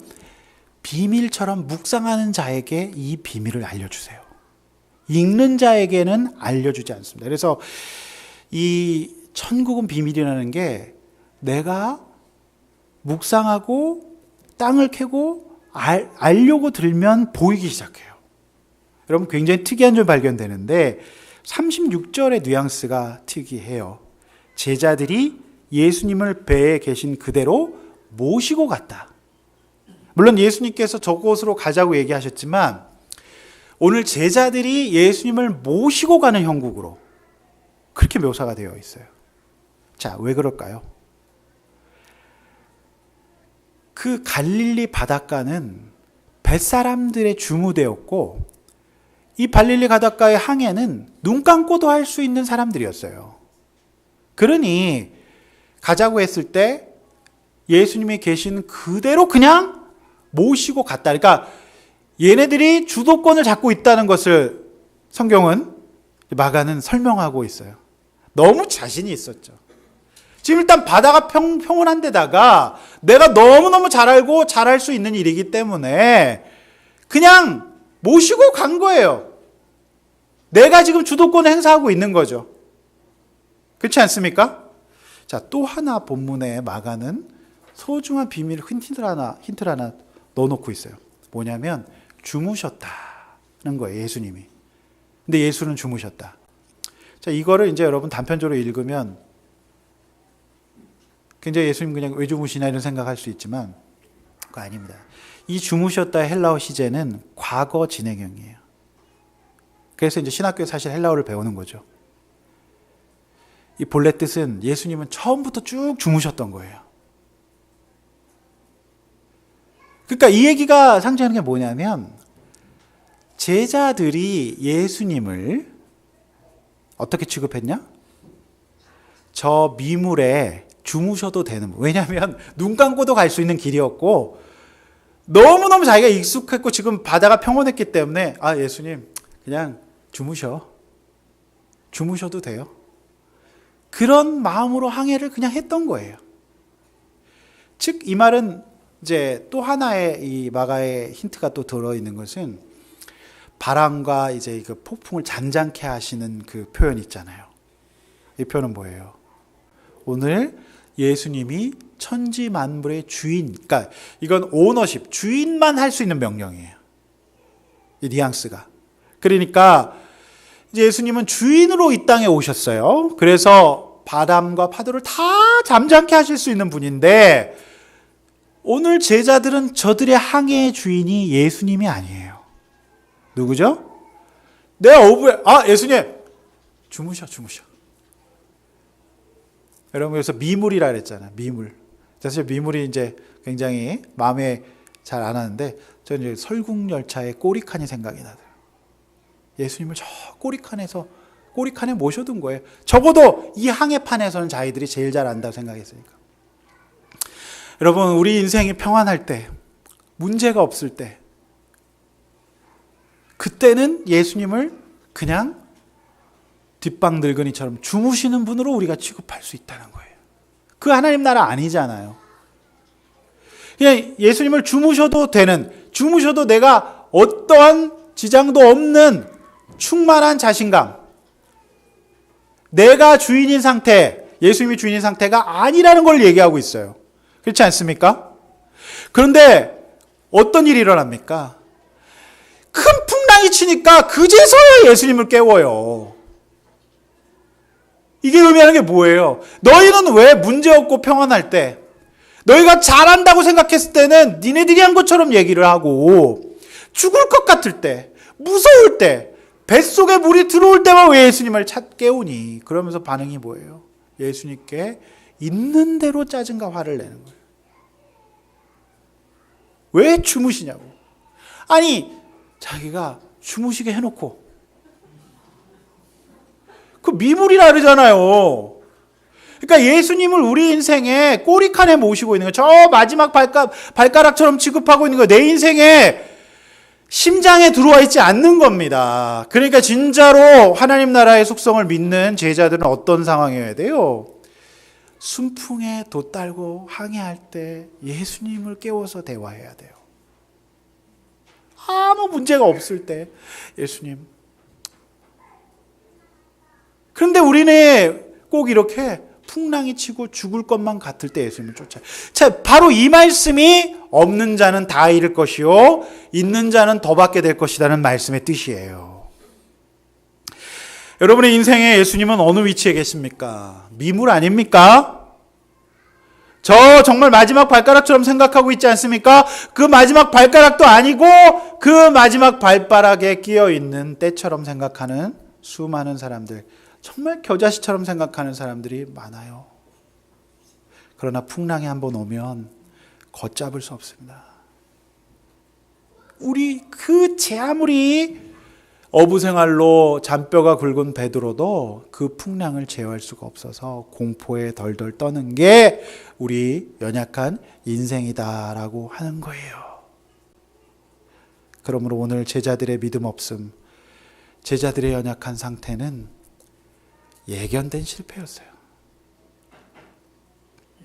비밀처럼 묵상하는 자에게 이 비밀을 알려주세요. 읽는 자에게는 알려주지 않습니다. 그래서 이 천국은 비밀이라는 게 내가 묵상하고 땅을 캐고 알려고 들면 보이기 시작해요. 여러분, 굉장히 특이한 점이 발견되는데 36절의 뉘앙스가 특이해요. 제자들이 예수님을 배에 계신 그대로 모시고 갔다. 물론 예수님께서 저곳으로 가자고 얘기하셨지만 오늘 제자들이 예수님을 모시고 가는 형국으로 그렇게 묘사가 되어 있어요. 자, 왜 그럴까요? 그 갈릴리 바닷가는 뱃사람들의 주무대였고 이 갈릴리 바닷가의 항해는 눈 감고도 할 수 있는 사람들이었어요. 그러니 가자고 했을 때 예수님이 계신 그대로 그냥 모시고 갔다. 그러니까 얘네들이 주도권을 잡고 있다는 것을 성경은, 마가는 설명하고 있어요. 너무 자신이 있었죠. 지금 일단 바다가 평온한 데다가 내가 너무너무 잘 알고 잘할 수 있는 일이기 때문에 그냥 모시고 간 거예요. 내가 지금 주도권을 행사하고 있는 거죠. 그렇지 않습니까? 자, 또 하나 본문에 마가는 소중한 비밀 힌트를 하나 넣어놓고 있어요. 뭐냐면 주무셨다는 거예요, 예수님이. 근데 예수는 주무셨다. 자, 이거를 이제 여러분 단편적으로 읽으면 굉장히 예수님 그냥 왜 주무시나 이런 생각할 수 있지만 그거 아닙니다. 이 주무셨다의 헬라어 시제는 과거 진행형이에요. 그래서 이제 신학교에 사실 헬라어를 배우는 거죠. 이 본래 뜻은 예수님은 처음부터 쭉 주무셨던 거예요. 그러니까 이 얘기가 상징하는 게 뭐냐면 제자들이 예수님을 어떻게 취급했냐? 저 미물에 주무셔도 되는, 왜냐하면 눈 감고도 갈 수 있는 길이었고 너무너무 자기가 익숙했고 지금 바다가 평온했기 때문에 아, 예수님 그냥 주무셔도 돼요. 그런 마음으로 항해를 그냥 했던 거예요. 즉 이 말은 이제 또 하나의 이 마가의 힌트가 또 들어있는 것은 바람과 이제 그 폭풍을 잔잔케 하시는 그 표현 있잖아요. 이 표현은 뭐예요? 오늘 예수님이 천지 만물의 주인, 그러니까 이건 오너십, 주인만 할 수 있는 명령이에요. 이 뉘앙스가. 그러니까 이제 예수님은 주인으로 이 땅에 오셨어요. 그래서 바람과 파도를 다 잠잠케 하실 수 있는 분인데 오늘 제자들은 저들의 항해의 주인이 예수님이 아니에요. 누구죠? 내 어부에, 예수님 주무셔. 여러분, 그래서 미물이라 그랬잖아요. 미물. 사실 미물이 이제 굉장히 마음에 잘 안 하는데 저는 이제 설국열차의 꼬리칸이 생각이 나요. 예수님을 저 꼬리칸에 모셔둔 거예요. 적어도 이 항해판에서는 자기들이 제일 잘 안다고 생각했으니까. 여러분, 우리 인생이 평안할 때, 문제가 없을 때, 그때는 예수님을 그냥 뒷방 늙은이처럼 주무시는 분으로 우리가 취급할 수 있다는 거예요. 그 하나님 나라 아니잖아요. 그냥 예수님을 주무셔도 되는, 주무셔도 내가 어떠한 지장도 없는 충만한 자신감, 내가 주인인 상태, 예수님이 주인인 상태가 아니라는 걸 얘기하고 있어요. 그렇지 않습니까? 그런데 어떤 일이 일어납니까? 큰 풍랑이 치니까 그제서야 예수님을 깨워요. 이게 의미하는 게 뭐예요? 너희는 왜 문제없고 평안할 때, 너희가 잘한다고 생각했을 때는 니네들이 한 것처럼 얘기를 하고, 죽을 것 같을 때, 무서울 때, 뱃속에 물이 들어올 때만 왜 예수님을 깨우니? 그러면서 반응이 뭐예요? 예수님께 있는 대로 짜증과 화를 내는 거예요. 왜 주무시냐고. 아니, 자기가 주무시게 해놓고 그 미물이라 그러잖아요. 그러니까 예수님을 우리 인생에 꼬리칸에 모시고 있는 거예요. 저 마지막 발가락처럼 취급하고 있는 거예요. 내 인생에 심장에 들어와 있지 않는 겁니다. 그러니까 진짜로 하나님 나라의 속성을 믿는 제자들은 어떤 상황이어야 돼요? 순풍에 돛달고 항해할 때 예수님을 깨워서 대화해야 돼요. 아무 문제가 없을 때 예수님. 그런데 우리는 꼭 이렇게 풍랑이 치고 죽을 것만 같을 때 예수님을 쫓아요. 자, 바로 이 말씀이 없는 자는 다 잃을 것이요 있는 자는 더 받게 될 것이라는 말씀의 뜻이에요. 여러분의 인생에 예수님은 어느 위치에 계십니까? 미물 아닙니까? 저 정말 마지막 발가락처럼 생각하고 있지 않습니까? 그 마지막 발가락도 아니고 그 마지막 발바닥에 끼어 있는 때처럼 생각하는 수많은 사람들, 정말 겨자씨처럼 생각하는 사람들이 많아요. 그러나 풍랑이 한번 오면 걷잡을 수 없습니다. 우리 제 아무리 어부생활로 잔뼈가 굵은 베드로도 그 풍랑을 제어할 수가 없어서 공포에 덜덜 떠는 게 우리 연약한 인생이다라고 하는 거예요. 그러므로 오늘 제자들의 믿음 없음, 제자들의 연약한 상태는 예견된 실패였어요.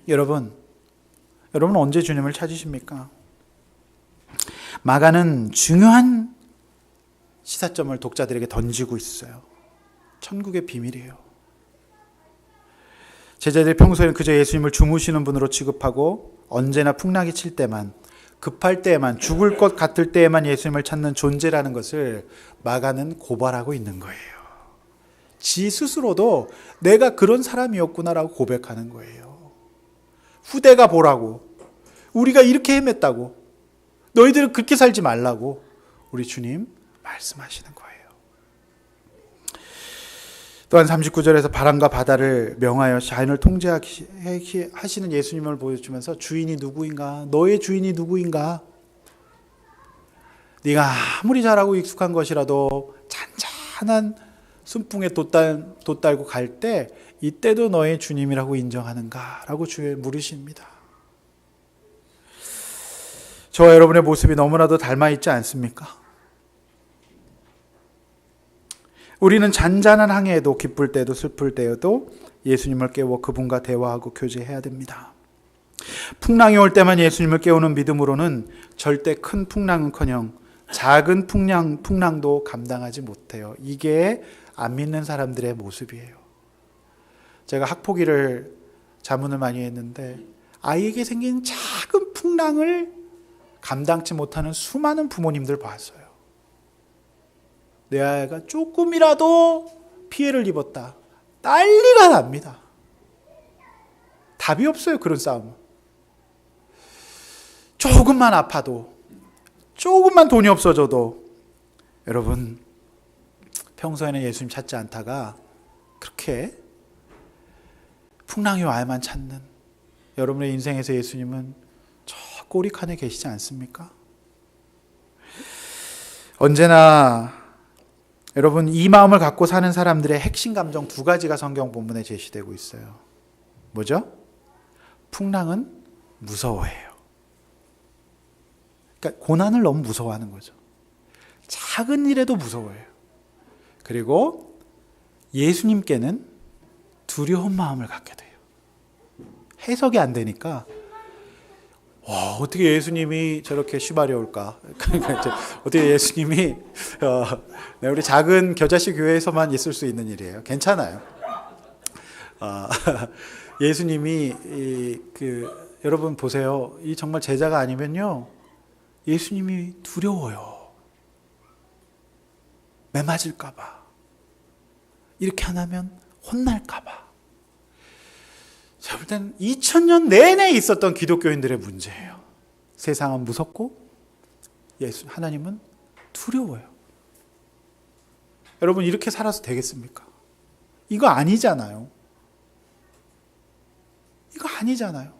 여러분 언제 주님을 찾으십니까? 마가는 중요한 시사점을 독자들에게 던지고 있어요. 천국의 비밀이에요. 제자들이 평소에는 그저 예수님을 주무시는 분으로 취급하고 언제나 풍랑이 칠 때만, 급할 때에만, 죽을 것 같을 때에만 예수님을 찾는 존재라는 것을 마가는 고발하고 있는 거예요. 지 스스로도 내가 그런 사람이었구나라고 고백하는 거예요. 후대가 보라고, 우리가 이렇게 헤맸다고, 너희들은 그렇게 살지 말라고 우리 주님 말씀하시는 거예요. 또한 39절에서 바람과 바다를 명하여 자연을 통제하시는 예수님을 보여주면서 주인이 누구인가? 너의 주인이 누구인가? 네가 아무리 잘하고 익숙한 것이라도 잔잔한 순풍에 돛 달고 갈 때 이때도 너의 주님이라고 인정하는가? 라고 주에 물으십니다. 저와 여러분의 모습이 너무나도 닮아있지 않습니까? 우리는 잔잔한 항해에도 기쁠 때도 슬플 때에도 예수님을 깨워 그분과 대화하고 교제해야 됩니다. 풍랑이 올 때만 예수님을 깨우는 믿음으로는 절대 큰 풍랑은커녕 작은 풍랑도 감당하지 못해요. 이게 안 믿는 사람들의 모습이에요. 제가 학폭위를 자문을 많이 했는데 아이에게 생긴 작은 풍랑을 감당치 못하는 수많은 부모님들 봤어요. 내 아이가 조금이라도 피해를 입었다. 난리가 납니다. 답이 없어요. 그런 싸움은. 조금만 아파도, 조금만 돈이 없어져도, 여러분 평소에는 예수님 찾지 않다가 그렇게 풍랑이 와야만 찾는 여러분의 인생에서 예수님은 저 꼬리칸에 계시지 않습니까? 언제나 여러분 이 마음을 갖고 사는 사람들의 핵심 감정 두 가지가 성경 본문에 제시되고 있어요. 뭐죠? 풍랑은 무서워해요. 그러니까 고난을 너무 무서워하는 거죠. 작은 일에도 무서워해요. 그리고 예수님께는 두려운 마음을 갖게 돼요. 해석이 안 되니까 와, 어떻게 예수님이 저렇게 쉬바려올까? 그러니까 이제 어떻게 예수님이 우리 작은 겨자씨 교회에서만 있을 수 있는 일이에요. 괜찮아요. 예수님이 여러분 보세요. 이 정말 제자가 아니면요, 예수님이 두려워요. 매 맞을까봐, 이렇게 안 하면 혼날까봐. 제가 볼 때는 2000년 내내 있었던 기독교인들의 문제예요. 세상은 무섭고 하나님은 두려워요. 여러분, 이렇게 살아서 되겠습니까? 이거 아니잖아요. 이거 아니잖아요.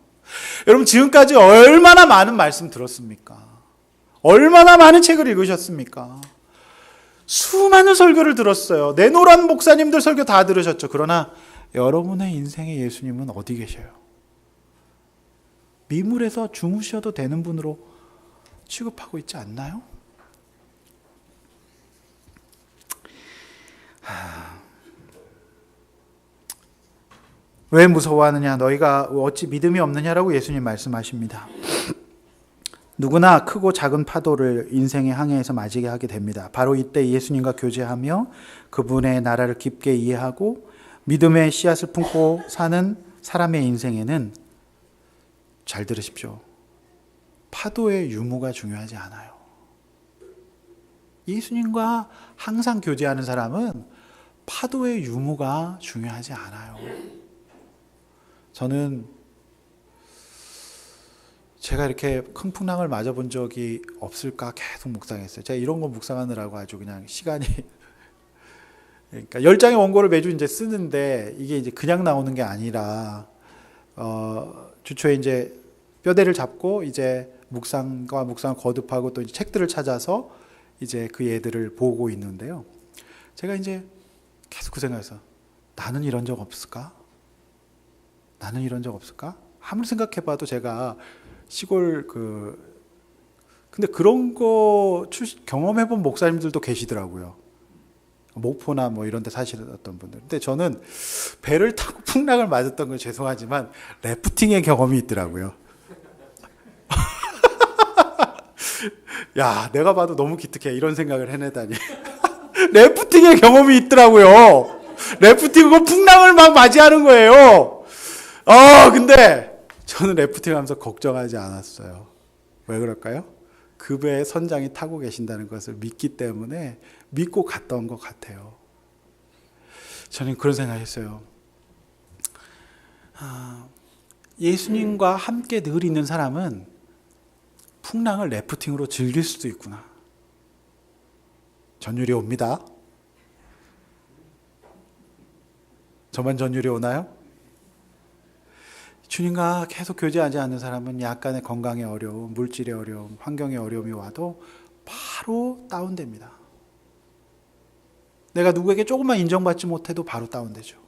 여러분, 지금까지 얼마나 많은 말씀 들었습니까? 얼마나 많은 책을 읽으셨습니까? 수많은 설교를 들었어요. 내노란 목사님들 설교 다 들으셨죠. 그러나 여러분의 인생의 예수님은 어디 계셔요? 미물에서 주무셔도 되는 분으로 취급하고 있지 않나요? 왜 무서워하느냐? 너희가 어찌 믿음이 없느냐라고 예수님 말씀하십니다. 누구나 크고 작은 파도를 인생의 항해에서 맞이게 하게 됩니다. 바로 이때 예수님과 교제하며 그분의 나라를 깊게 이해하고 믿음의 씨앗을 품고 사는 사람의 인생에는, 잘 들으십시오, 파도의 유무가 중요하지 않아요. 예수님과 항상 교제하는 사람은 파도의 유무가 중요하지 않아요. 저는 제가 이렇게 큰 풍랑을 맞아본 적이 없을까 계속 묵상했어요. 제가 이런 거 묵상하느라고 아주 그냥 시간이 그러니까 10장의 원고를 매주 이제 쓰는데 이게 이제 그냥 나오는 게 아니라 주초에 이제 뼈대를 잡고 이제 묵상과 묵상을 거듭하고 또 이제 책들을 찾아서 이제 그 예들을 보고 있는데요. 제가 이제 계속 그 생각에서 나는 이런 적 없을까? 나는 이런 적 없을까? 아무리 생각해봐도 제가 시골 근데 그런 거 경험해본 목사님들도 계시더라고요. 목포나 뭐 이런 데 사시던 분들. 근데 저는 배를 타고 풍랑을 맞았던 건 죄송하지만 래프팅의 경험이 있더라고요. 야, 내가 봐도 너무 기특해. 이런 생각을 해내다니. 래프팅의 경험이 있더라고요. 래프팅, 그거 풍랑을 막 맞이하는 거예요. 근데 저는 래프팅 하면서 걱정하지 않았어요. 왜 그럴까요? 그 배에 선장이 타고 계신다는 것을 믿기 때문에 믿고 갔던 것 같아요. 저는 그런 생각했어요. 예수님과 함께 늘 있는 사람은 풍랑을 래프팅으로 즐길 수도 있구나. 전율이 옵니다. 저만 전율이 오나요? 주님과 계속 교제하지 않는 사람은 약간의 건강의 어려움, 물질의 어려움, 환경의 어려움이 와도 바로 다운됩니다. 내가 누구에게 조금만 인정받지 못해도 바로 다운되죠.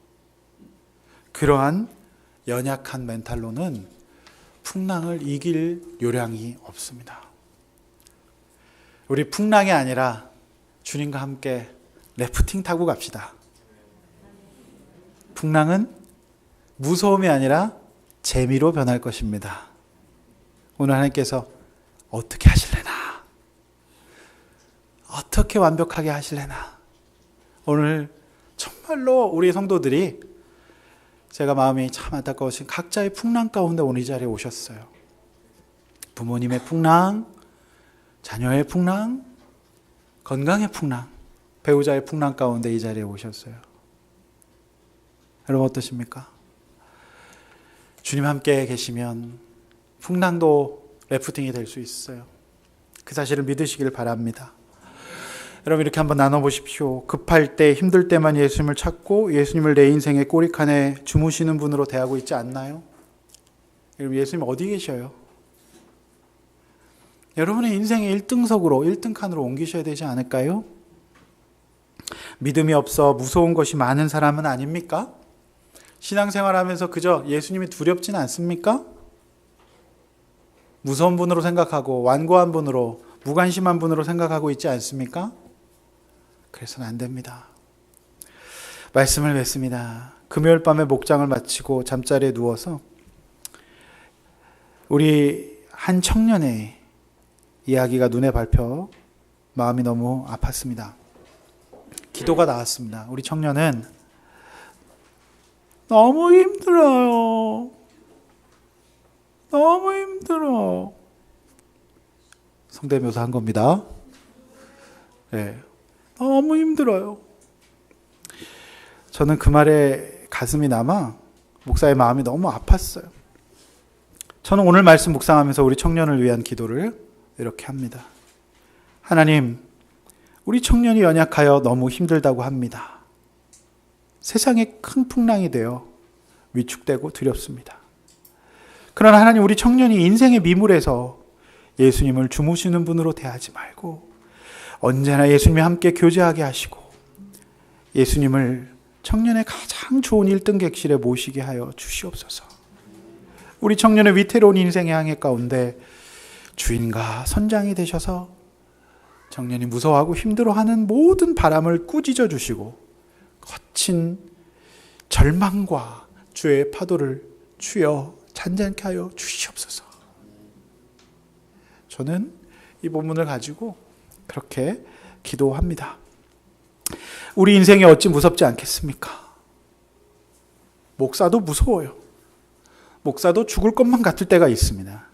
그러한 연약한 멘탈로는 풍랑을 이길 요량이 없습니다. 우리 풍랑이 아니라 주님과 함께 래프팅 타고 갑시다. 풍랑은 무서움이 아니라 재미로 변할 것입니다. 오늘 하나님께서 어떻게 하실래나? 어떻게 완벽하게 하실래나? 오늘 정말로 우리 성도들이, 제가 마음이 참 안타까우신 각자의 풍랑 가운데 오늘 이 자리에 오셨어요. 부모님의 풍랑, 자녀의 풍랑, 건강의 풍랑, 배우자의 풍랑 가운데 이 자리에 오셨어요. 여러분 어떠십니까? 주님 함께 계시면 풍랑도 래프팅이 될 수 있어요. 그 사실을 믿으시길 바랍니다. 여러분 이렇게 한번 나눠보십시오. 급할 때, 힘들 때만 예수님을 찾고 예수님을 내 인생의 꼬리칸에 주무시는 분으로 대하고 있지 않나요? 여러분 예수님 어디 계셔요? 여러분의 인생의 1등석으로 1등칸으로 옮기셔야 되지 않을까요? 믿음이 없어 무서운 것이 많은 사람은 아닙니까? 신앙생활하면서 그저 예수님이 두렵지는 않습니까? 무서운 분으로 생각하고 완고한 분으로 무관심한 분으로 생각하고 있지 않습니까? 그래서는 안 됩니다. 말씀을 맺습니다. 금요일 밤에 목장을 마치고 잠자리에 누워서 우리 한 청년의 이야기가 눈에 밟혀 마음이 너무 아팠습니다. 기도가 나왔습니다. 우리 청년은 너무 힘들어요. 너무 힘들어. 성대묘사 한 겁니다. 네, 너무 힘들어요. 저는 그 말에 가슴이 남아 목사의 마음이 너무 아팠어요. 저는 오늘 말씀 묵상하면서 우리 청년을 위한 기도를 이렇게 합니다. 하나님, 우리 청년이 연약하여 너무 힘들다고 합니다. 세상에 큰 풍랑이 되어 위축되고 두렵습니다. 그러나 하나님, 우리 청년이 인생의 미물에서 예수님을 주무시는 분으로 대하지 말고 언제나 예수님이 함께 교제하게 하시고 예수님을 청년의 가장 좋은 1등 객실에 모시게 하여 주시옵소서. 우리 청년의 위태로운 인생의 항해 가운데 주인과 선장이 되셔서 청년이 무서워하고 힘들어하는 모든 바람을 꾸짖어 주시고 거친 절망과 죄의 파도를 주여 잔잔케 하여 주시옵소서. 저는 이 본문을 가지고 그렇게 기도합니다. 우리 인생이 어찌 무섭지 않겠습니까? 목사도 무서워요. 목사도 죽을 것만 같을 때가 있습니다.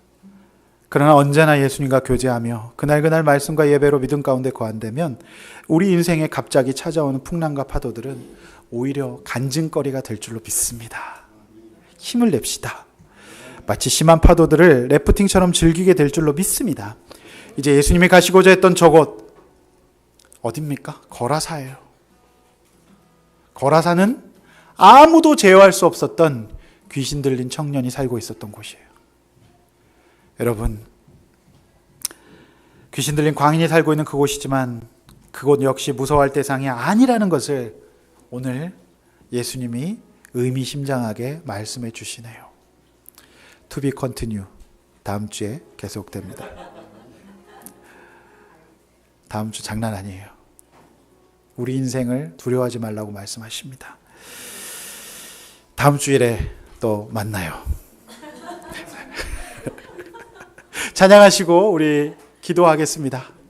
그러나 언제나 예수님과 교제하며 그날 말씀과 예배로 믿음 가운데 거한다면 우리 인생에 갑자기 찾아오는 풍랑과 파도들은 오히려 간증거리가 될 줄로 믿습니다. 힘을 냅시다. 마치 심한 파도들을 래프팅처럼 즐기게 될 줄로 믿습니다. 이제 예수님이 가시고자 했던 저곳 어딥니까? 거라사예요. 거라사는 아무도 제어할 수 없었던 귀신 들린 청년이 살고 있었던 곳이에요. 여러분, 귀신 들린 광인이 살고 있는 그곳이지만 그곳 역시 무서워할 대상이 아니라는 것을 오늘 예수님이 의미심장하게 말씀해 주시네요. To be continue. 다음 주에 계속됩니다. 다음 주 장난 아니에요. 우리 인생을 두려워하지 말라고 말씀하십니다. 다음 주일에 또 만나요. 찬양하시고 우리 기도하겠습니다.